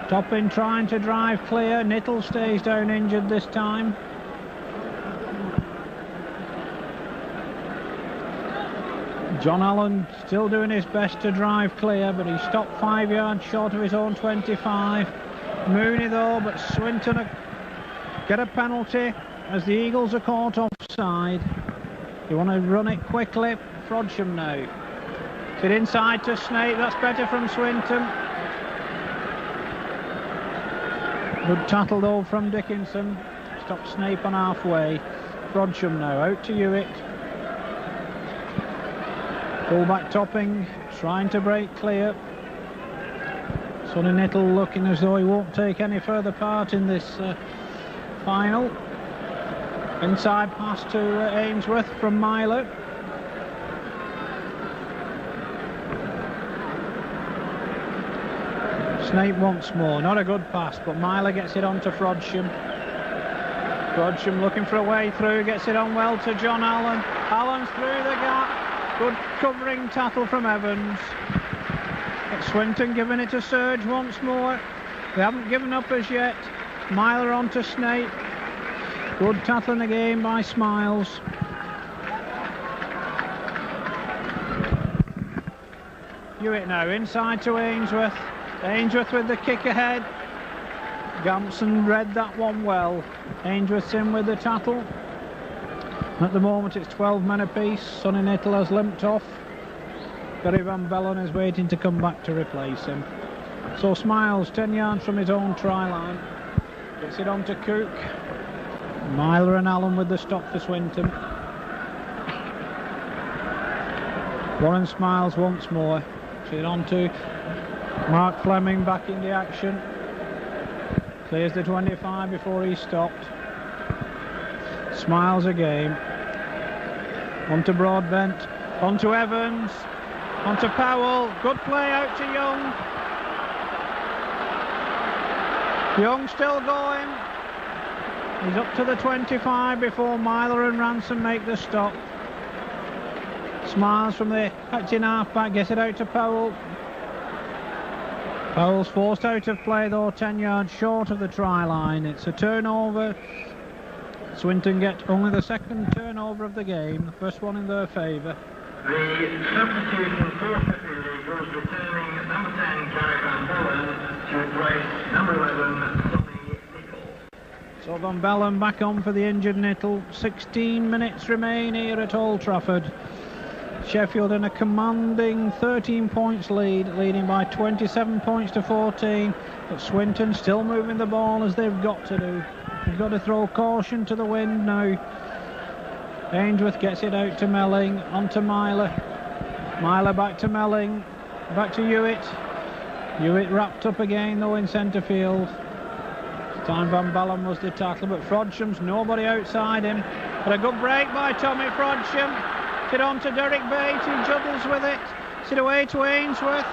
Toppin trying to drive clear. Nittle stays down injured this time. John Allen still doing his best to drive clear, but he stopped 5 yards short of his own 25. Mooney though, but Swinton get a penalty as the Eagles are caught offside. You want to run it quickly. Frodsham now. Get inside to Snape. That's better from Swinton. Good tackle though from Dickinson. Stopped Snape on halfway. Frodsham now out to Hewitt. Full-back Topping trying to break clear. Sonny Nittle looking as though he won't take any further part in this final. Inside pass to Ainsworth from Myler. Snape once more, not a good pass, but Myler gets it on to Frodsham. Frodsham looking for a way through, gets it on well to John Allen. Allen's through the gap. Good covering tackle from Evans. Swinton giving it to Surge once more. They haven't given up as yet. Myler on to Snape. Good tackling again by Smiles. Hewitt now inside to Ainsworth. Ainsworth with the kick ahead. Gampson read that one well. Ainsworth's in with the tackle. At the moment it's 12 men apiece. Sonny Nittle has limped off. Gary Van Bellen is waiting to come back to replace him. So Smiles 10 yards from his own try line. Gets it on to Cook. Myler and Allen with the stop for Swinton. Warren Smiles once more. Gets it on to Mark Fleming back in the action. Clears the 25 before he stopped. Smiles again. On to Broadbent. On to Evans. On to Powell. Good play out to Young. Young still going. He's up to the 25 before Myler and Ransom make the stop. Smiles from the acting half-back. Gets it out to Powell. Powell's forced out of play though, 10 yards short of the try line. It's a turnover. Swinton get only the second turnover of the game, the first one in their favour. The substitution for Sheffield Eagles returning number 10 Gary Van Bellen to replace number 11 Sonny Nittle. So Van Bellen back on for the injured Nittle. 16 minutes remain here at Old Trafford. Sheffield in a commanding 13 points lead, leading by 27 points to 14, but Swinton still moving the ball as they've got to do. They've got to throw caution to the wind now. Ainsworth gets it out to Melling, on to Myler. Myler back to Melling, back to Hewitt. Hewitt wrapped up again though in centre field. This time Van Bellen was the tackle, but Frodsham's nobody outside him. But a good break by Tommy Frodsham. It on to Derek Bate, who juggles with it. Sit away to Ainsworth.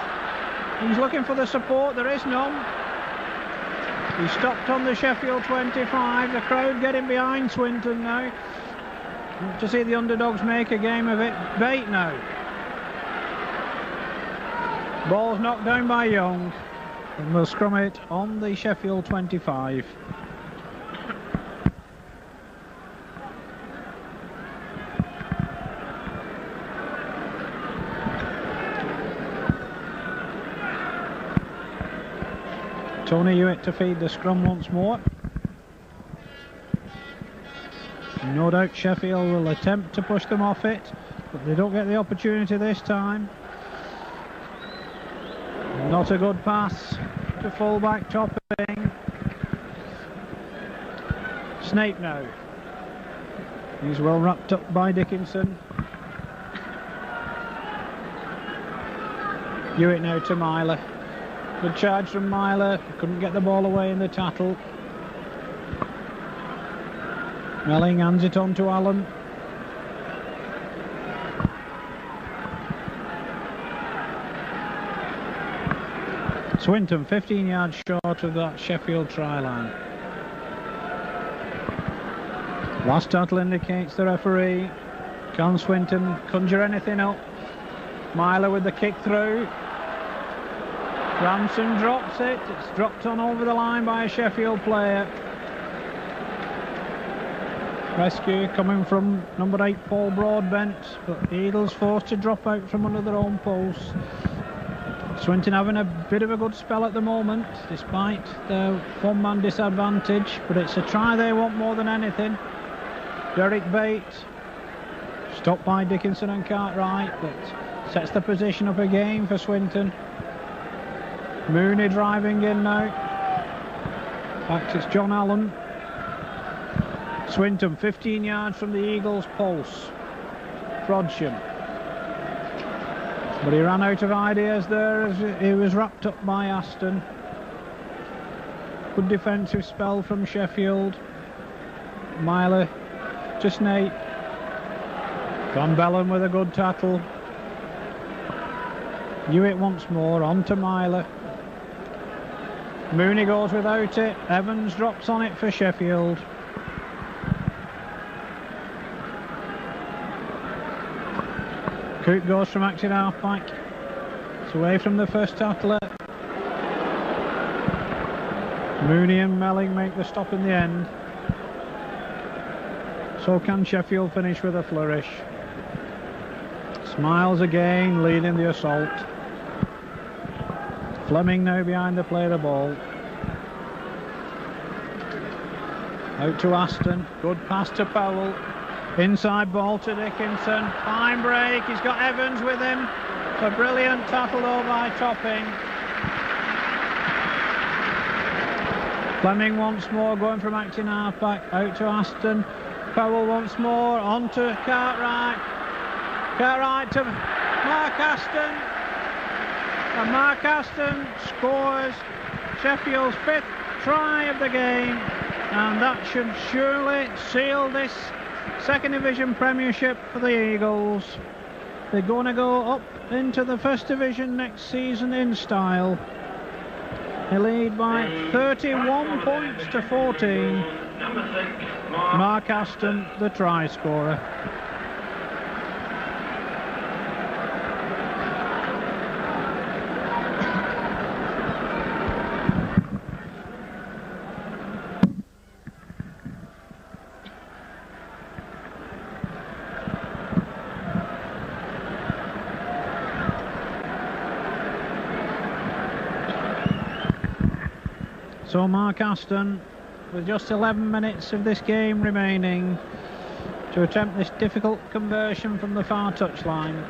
He's looking for the support, there is none. He stopped on the Sheffield 25. The crowd getting behind Swinton now. To see the underdogs make a game of it. Bate now. Ball's knocked down by Young. And we'll scrum it on the Sheffield 25. Tony Hewitt to feed the scrum once more. No doubt Sheffield will attempt to push them off it, but they don't get the opportunity this time. Not a good pass to full-back Topping. Snape now. He's well wrapped up by Dickinson. Hewitt now to Myler. Good charge from Myler, couldn't get the ball away in the tackle. Melling hands it on to Allen. Swinton 15 yards short of that Sheffield try line. Last tackle indicates the referee. Can Swinton conjure anything up? Myler with the kick through. Ranson drops it. It's dropped on over the line by a Sheffield player. Rescue coming from number 8 Paul Broadbent, but the Eagles forced to drop out from under their own post. Swinton having a bit of a good spell at the moment despite the one-man disadvantage, but it's a try they want more than anything. Derek Bate stopped by Dickinson and Cartwright, but sets the position up again for Swinton. Mooney driving in now. Back to John Allen. Swinton 15 yards from the Eagles' pulse. Frodsham. But he ran out of ideas there as he was wrapped up by Aston. Good defensive spell from Sheffield. Myler to Snape. Van Bellen with a good tackle. Hewitt once more, on to Myler. Mooney goes without it. Evans drops on it for Sheffield. Cook goes from acting half-back. It's away from the first tackler. Mooney and Melling make the stop in the end. So can Sheffield finish with a flourish. Smiles again, leading the assault. Fleming now behind the play of the ball. Out to Aston. Good pass to Powell. Inside ball to Dickinson. Fine break. He's got Evans with him. A brilliant tackle though by Topping. Fleming once more going from acting half-back. Out to Aston. Powell once more. On to Cartwright. Cartwright to Mark Aston. And Mark Aston scores Sheffield's 5th try of the game. And that should surely seal this Second Division Premiership for the Eagles. They're going to go up into the First Division next season in style. They lead by 31 points to 14. Mark Aston, the try scorer. So Mark Aston, with just 11 minutes of this game remaining, to attempt this difficult conversion from the far touchline.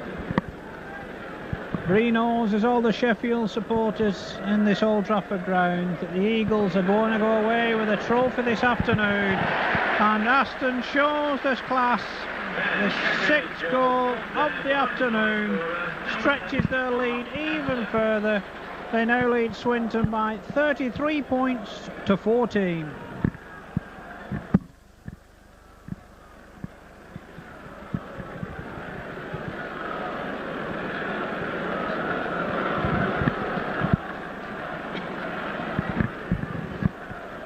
Bree knows, as all the Sheffield supporters in this Old Trafford ground, that the Eagles are going to go away with a trophy this afternoon. And Aston shows this class. The 6th goal of the afternoon stretches their lead even further. They now lead Swinton by 33 points to 14.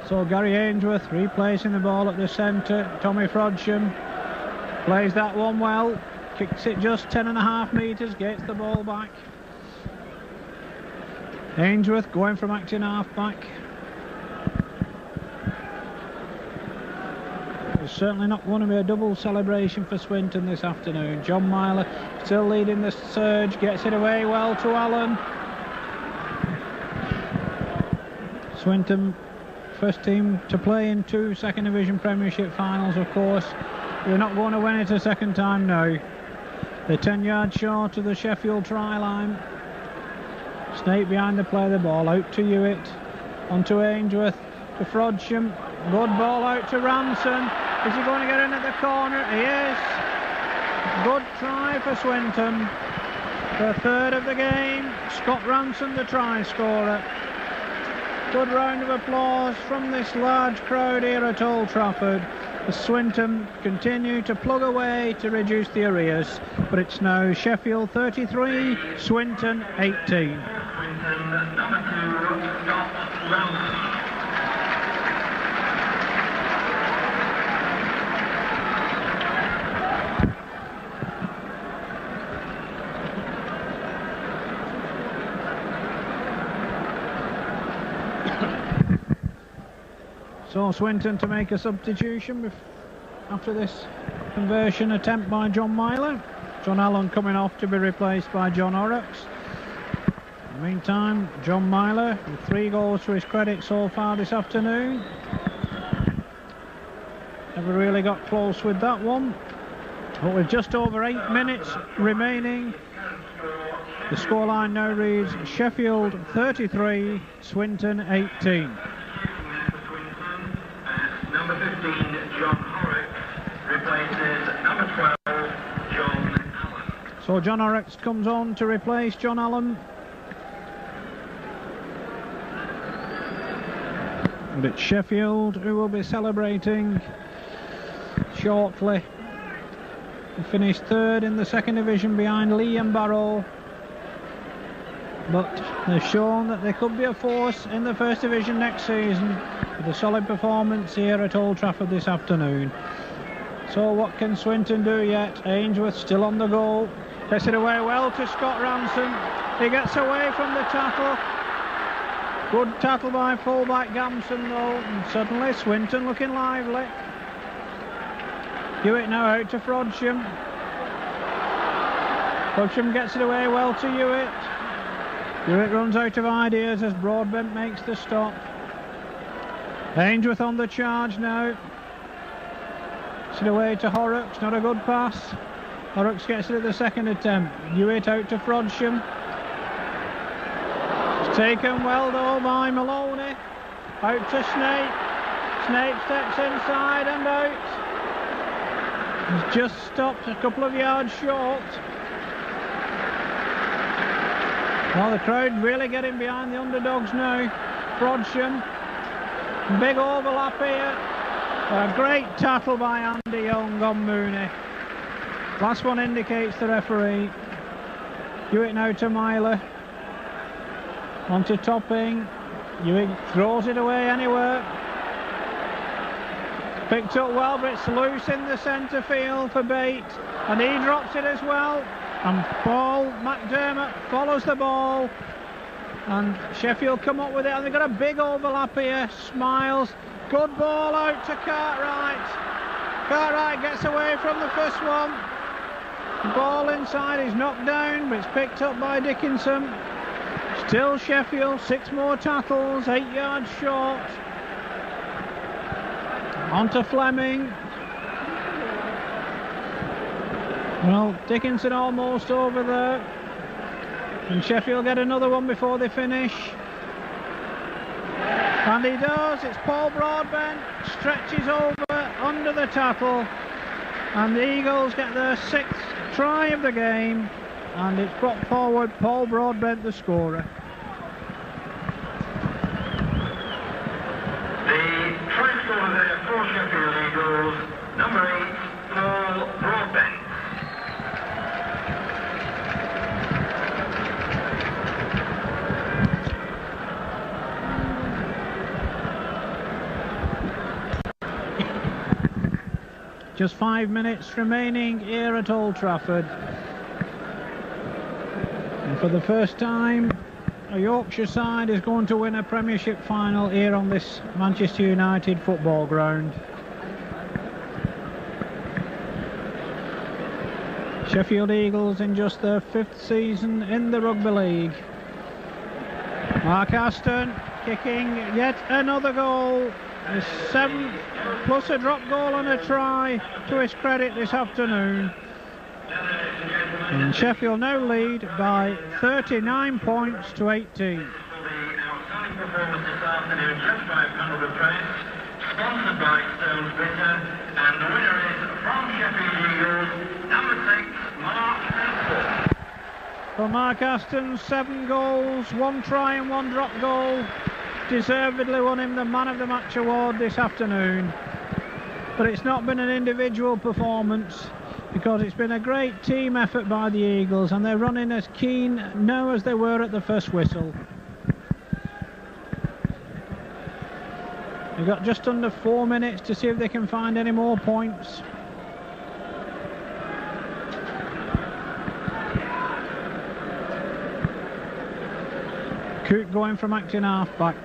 So Gary Ainsworth replacing the ball at the centre. Tommy Frodsham plays that one well, kicks it just 10.5 metres, gets the ball back. Ainsworth going from acting half-back. It's certainly not going to be a double celebration for Swinton this afternoon. John Myler still leading the surge, gets it away well to Allen. Swinton, first team to play in 2 Second Division Premiership finals, of course. They're not going to win it a second time now. They're 10 yards short of the Sheffield try line. Snape behind the play of the ball, out to Hewitt, on to Ainsworth, to Frodsham, good ball out to Ranson. Is he going to get in at the corner? He is. Good try for Swinton. The 3rd of the game, Scott Ranson the try scorer. Good round of applause from this large crowd here at Old Trafford as Swinton continue to plug away to reduce the arrears. But it's now Sheffield 33, Swinton 18. Swinton, number 2, Scott Ramsey. So Swinton to make a substitution after this conversion attempt by John Myler. John Allen coming off to be replaced by John Horrocks. In the meantime, John Myler with 3 goals to his credit so far this afternoon. Never really got close with that one. But with just over 8 minutes remaining, the scoreline now reads Sheffield 33, Swinton 18. Number 15, John Horrocks, replaces number 12, John Allen. So John Horrocks comes on to replace John Allen. And it's Sheffield who will be celebrating shortly. They finished 3rd in the 2nd division behind Lee and Barrow. But they've shown that they could be a force in the 1st division next season with a solid performance here at Old Trafford this afternoon. So what can Swinton do yet? Ainsworth still on the goal. Gets it away well to Scott Ransom. He gets away from the tackle. Good tackle by fullback Gamson though. And suddenly Swinton looking lively. Hewitt now out to Frodsham. Frodsham gets it away well to Hewitt. Hewitt runs out of ideas as Broadbent makes the stop. Ainsworth on the charge now. Gets it away to Horrocks, not a good pass. Horrocks gets it at the 2nd attempt. Hewitt out to Frodsham. It's taken well though by Maloney. Out to Snape. Snape steps inside and out. He's just stopped a couple of yards short. Well, the crowd really getting behind the underdogs now. Frodsham. Big overlap here. A great tackle by Andy Young on Mooney. Last one indicates the referee. Hewitt now to Myler. On to Topping. Hewitt throws it away anywhere. Picked up well, but it's loose in the centre field for Bate. And he drops it as well. And Paul McDermott follows the ball. And Sheffield come up with it. And they've got a big overlap here. Smiles. Good ball out to Cartwright. Cartwright gets away from the first one. The ball inside is knocked down, but it's picked up by Dickinson. Still Sheffield, 6 more tackles, 8 yards short. On to Fleming. Well, Dickinson almost over there. And Sheffield get another one before they finish. And he does. It's Paul Broadbent. Stretches over under the tackle. And the Eagles get their 6th try of the game. And it's brought forward Paul Broadbent, the scorer. The try scorer there for Sheffield Eagles, number 8, Paul Broadbent. Just 5 minutes remaining here at Old Trafford. And for the first time, a Yorkshire side is going to win a Premiership final here on this Manchester United football ground. Sheffield Eagles in just their 5th season in the Rugby League. Mark Aston kicking yet another goal. His 7th plus a drop goal and a try to his credit this afternoon. And Sheffield now lead by 39 points to 18. The outstanding performance this afternoon, just by panel of press, sponsored by Stones Bitter, and the winner is from Sheffield Eagles, number 6, Mark Aston. For Mark Aston, 7 goals, 1 try and 1 drop goal. Deservedly won him the Man of the Match award this afternoon. but it's not been an individual performance, because it's been a great team effort by the Eagles, and they're running as keen now as they were at the first whistle. They've got just under 4 minutes to see if they can find any more points. Cook going from acting half-back.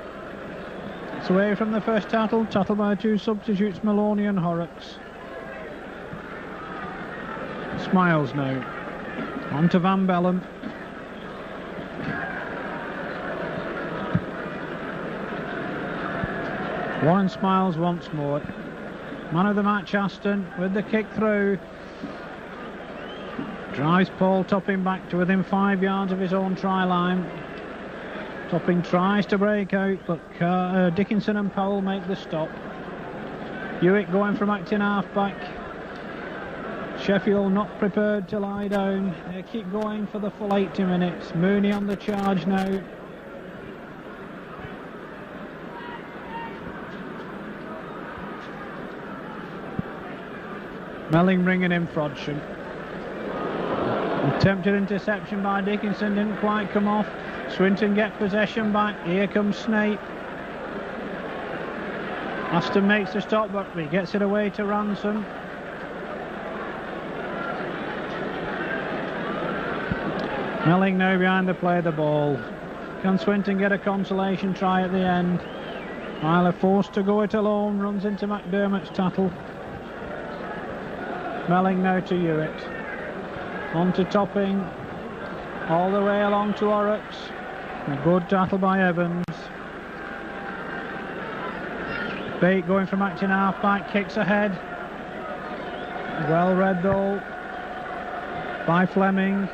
It's away from the first tackle by two substitutes, Maloney and Horrocks. Smiles now. On to Van Bellen. Warren Smiles once more. Man of the match, Aston, with the kick through. Drives Paul Topping back to within 5 yards of his own try line. Topping tries to break out, but Dickinson and Powell make the stop. Hewitt going from acting half-back. Sheffield not prepared to lie down. They keep going for the full 80 minutes. Mooney on the charge now. Melling bringing in Frodsham. Attempted interception by Dickinson, didn't quite come off. Swinton get possession back. Here comes Snape. Aston makes the stop, but he gets it away to Ransom. Melling now behind the play of the ball. Can Swinton get a consolation try at the end? Myler forced to go it alone, runs into McDermott's tattle. Melling now to Hewitt. On to Topping. All the way along to Horrocks. A good tattle by Evans. Bate going from acting half-back, kicks ahead. Well read though by Fleming.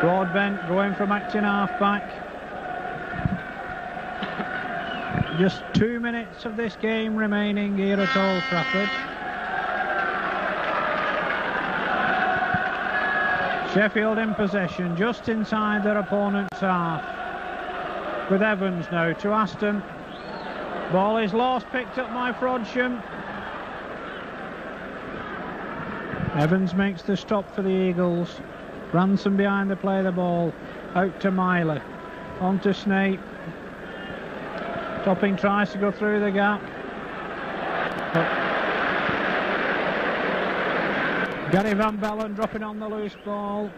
Broadbent going from acting half-back. Just 2 minutes of this game remaining here at Old Trafford. Sheffield in possession, just inside their opponent's half. With Evans now to Aston. Ball is lost, picked up by Frodsham. Evans makes the stop for the Eagles. Ransom behind the play of the ball. Out to Myler. On to Snape. Topping tries to go through the gap. But Gary Van Bellen dropping on the loose ball.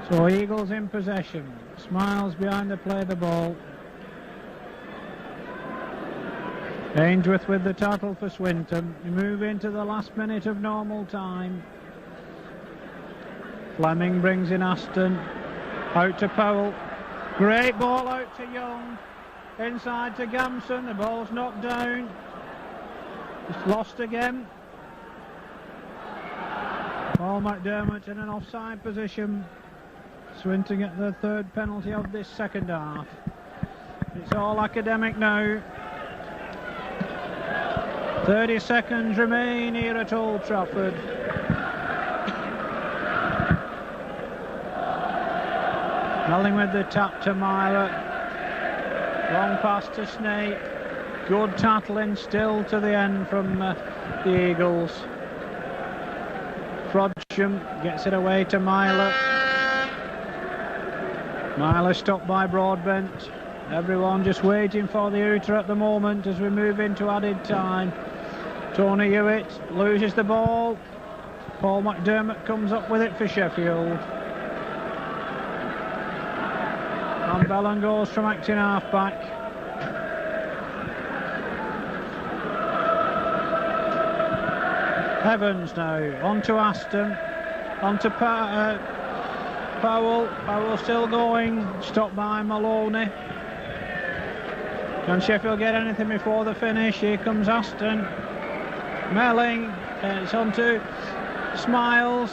So Eagles in possession. Smiles behind the play of the ball. Ainsworth with the tackle for Swinton. We move into the last minute of normal time. Fleming brings in Aston. Out to Powell. Great ball out to Young. Inside to Gamson. The ball's knocked down. It's lost again. Paul McDermott in an offside position. Swinton at the third penalty of this second half. It's all academic now. 30 seconds remain here at Old Trafford. Melling with the tap to Myler. Long pass to Snape. Good tackling still to the end from the Eagles. Frodsham gets it away to Myler. Myler stopped by Broadbent. Everyone just waiting for the hooter at the moment as we move into added time. Tony Hewitt loses the ball. Paul McDermott comes up with it for Sheffield. Van Bellen goes from acting half-back. Evans now, on to Aston, on to Powell. Powell still going, stopped by Maloney. Can Sheffield get anything before the finish? Here comes Aston. Melling, it's on to Smiles.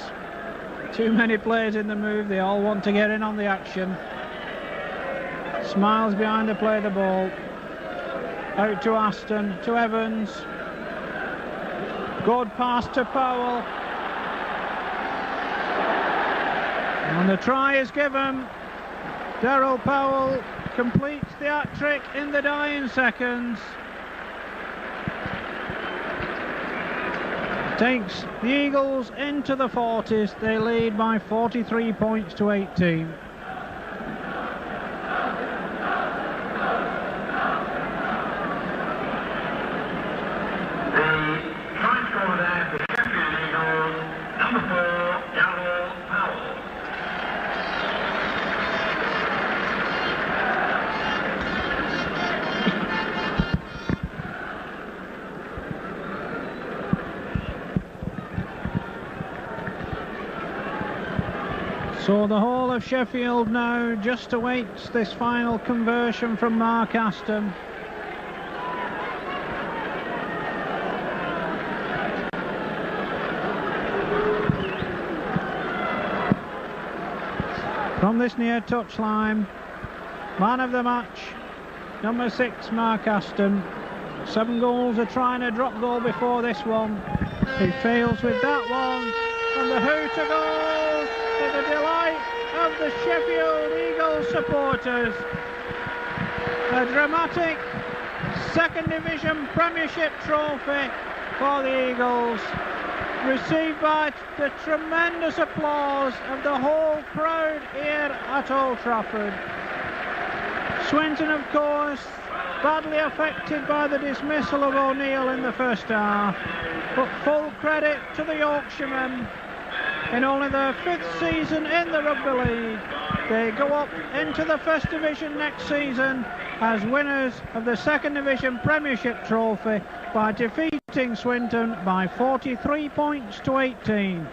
Too many players in the move, they all want to get in on the action. Smiles behind the play of the ball. Out to Aston, to Evans. Good pass to Powell. And the try is given. Daryl Powell completes the hat-trick in the dying seconds. Takes the Eagles into the 40s. They lead by 43 points to 18. So the whole of Sheffield now just awaits this final conversion from Mark Aston. From this near touchline, man of the match, number 6, Mark Aston. 7 goals, a try and a drop goal before this one. He fails with that one, and the hooter goal to the delight of the Sheffield Eagles supporters. A dramatic second division premiership trophy for the Eagles, received by the tremendous applause of the whole crowd here at Old Trafford. Swinton, of course, badly affected by the dismissal of O'Neill in the first half, but full credit to the Yorkshiremen. In only their 5th season in the Rugby League, they go up into the First Division next season as winners of the Second Division Premiership Trophy by defeating Swinton by 43 points to 18.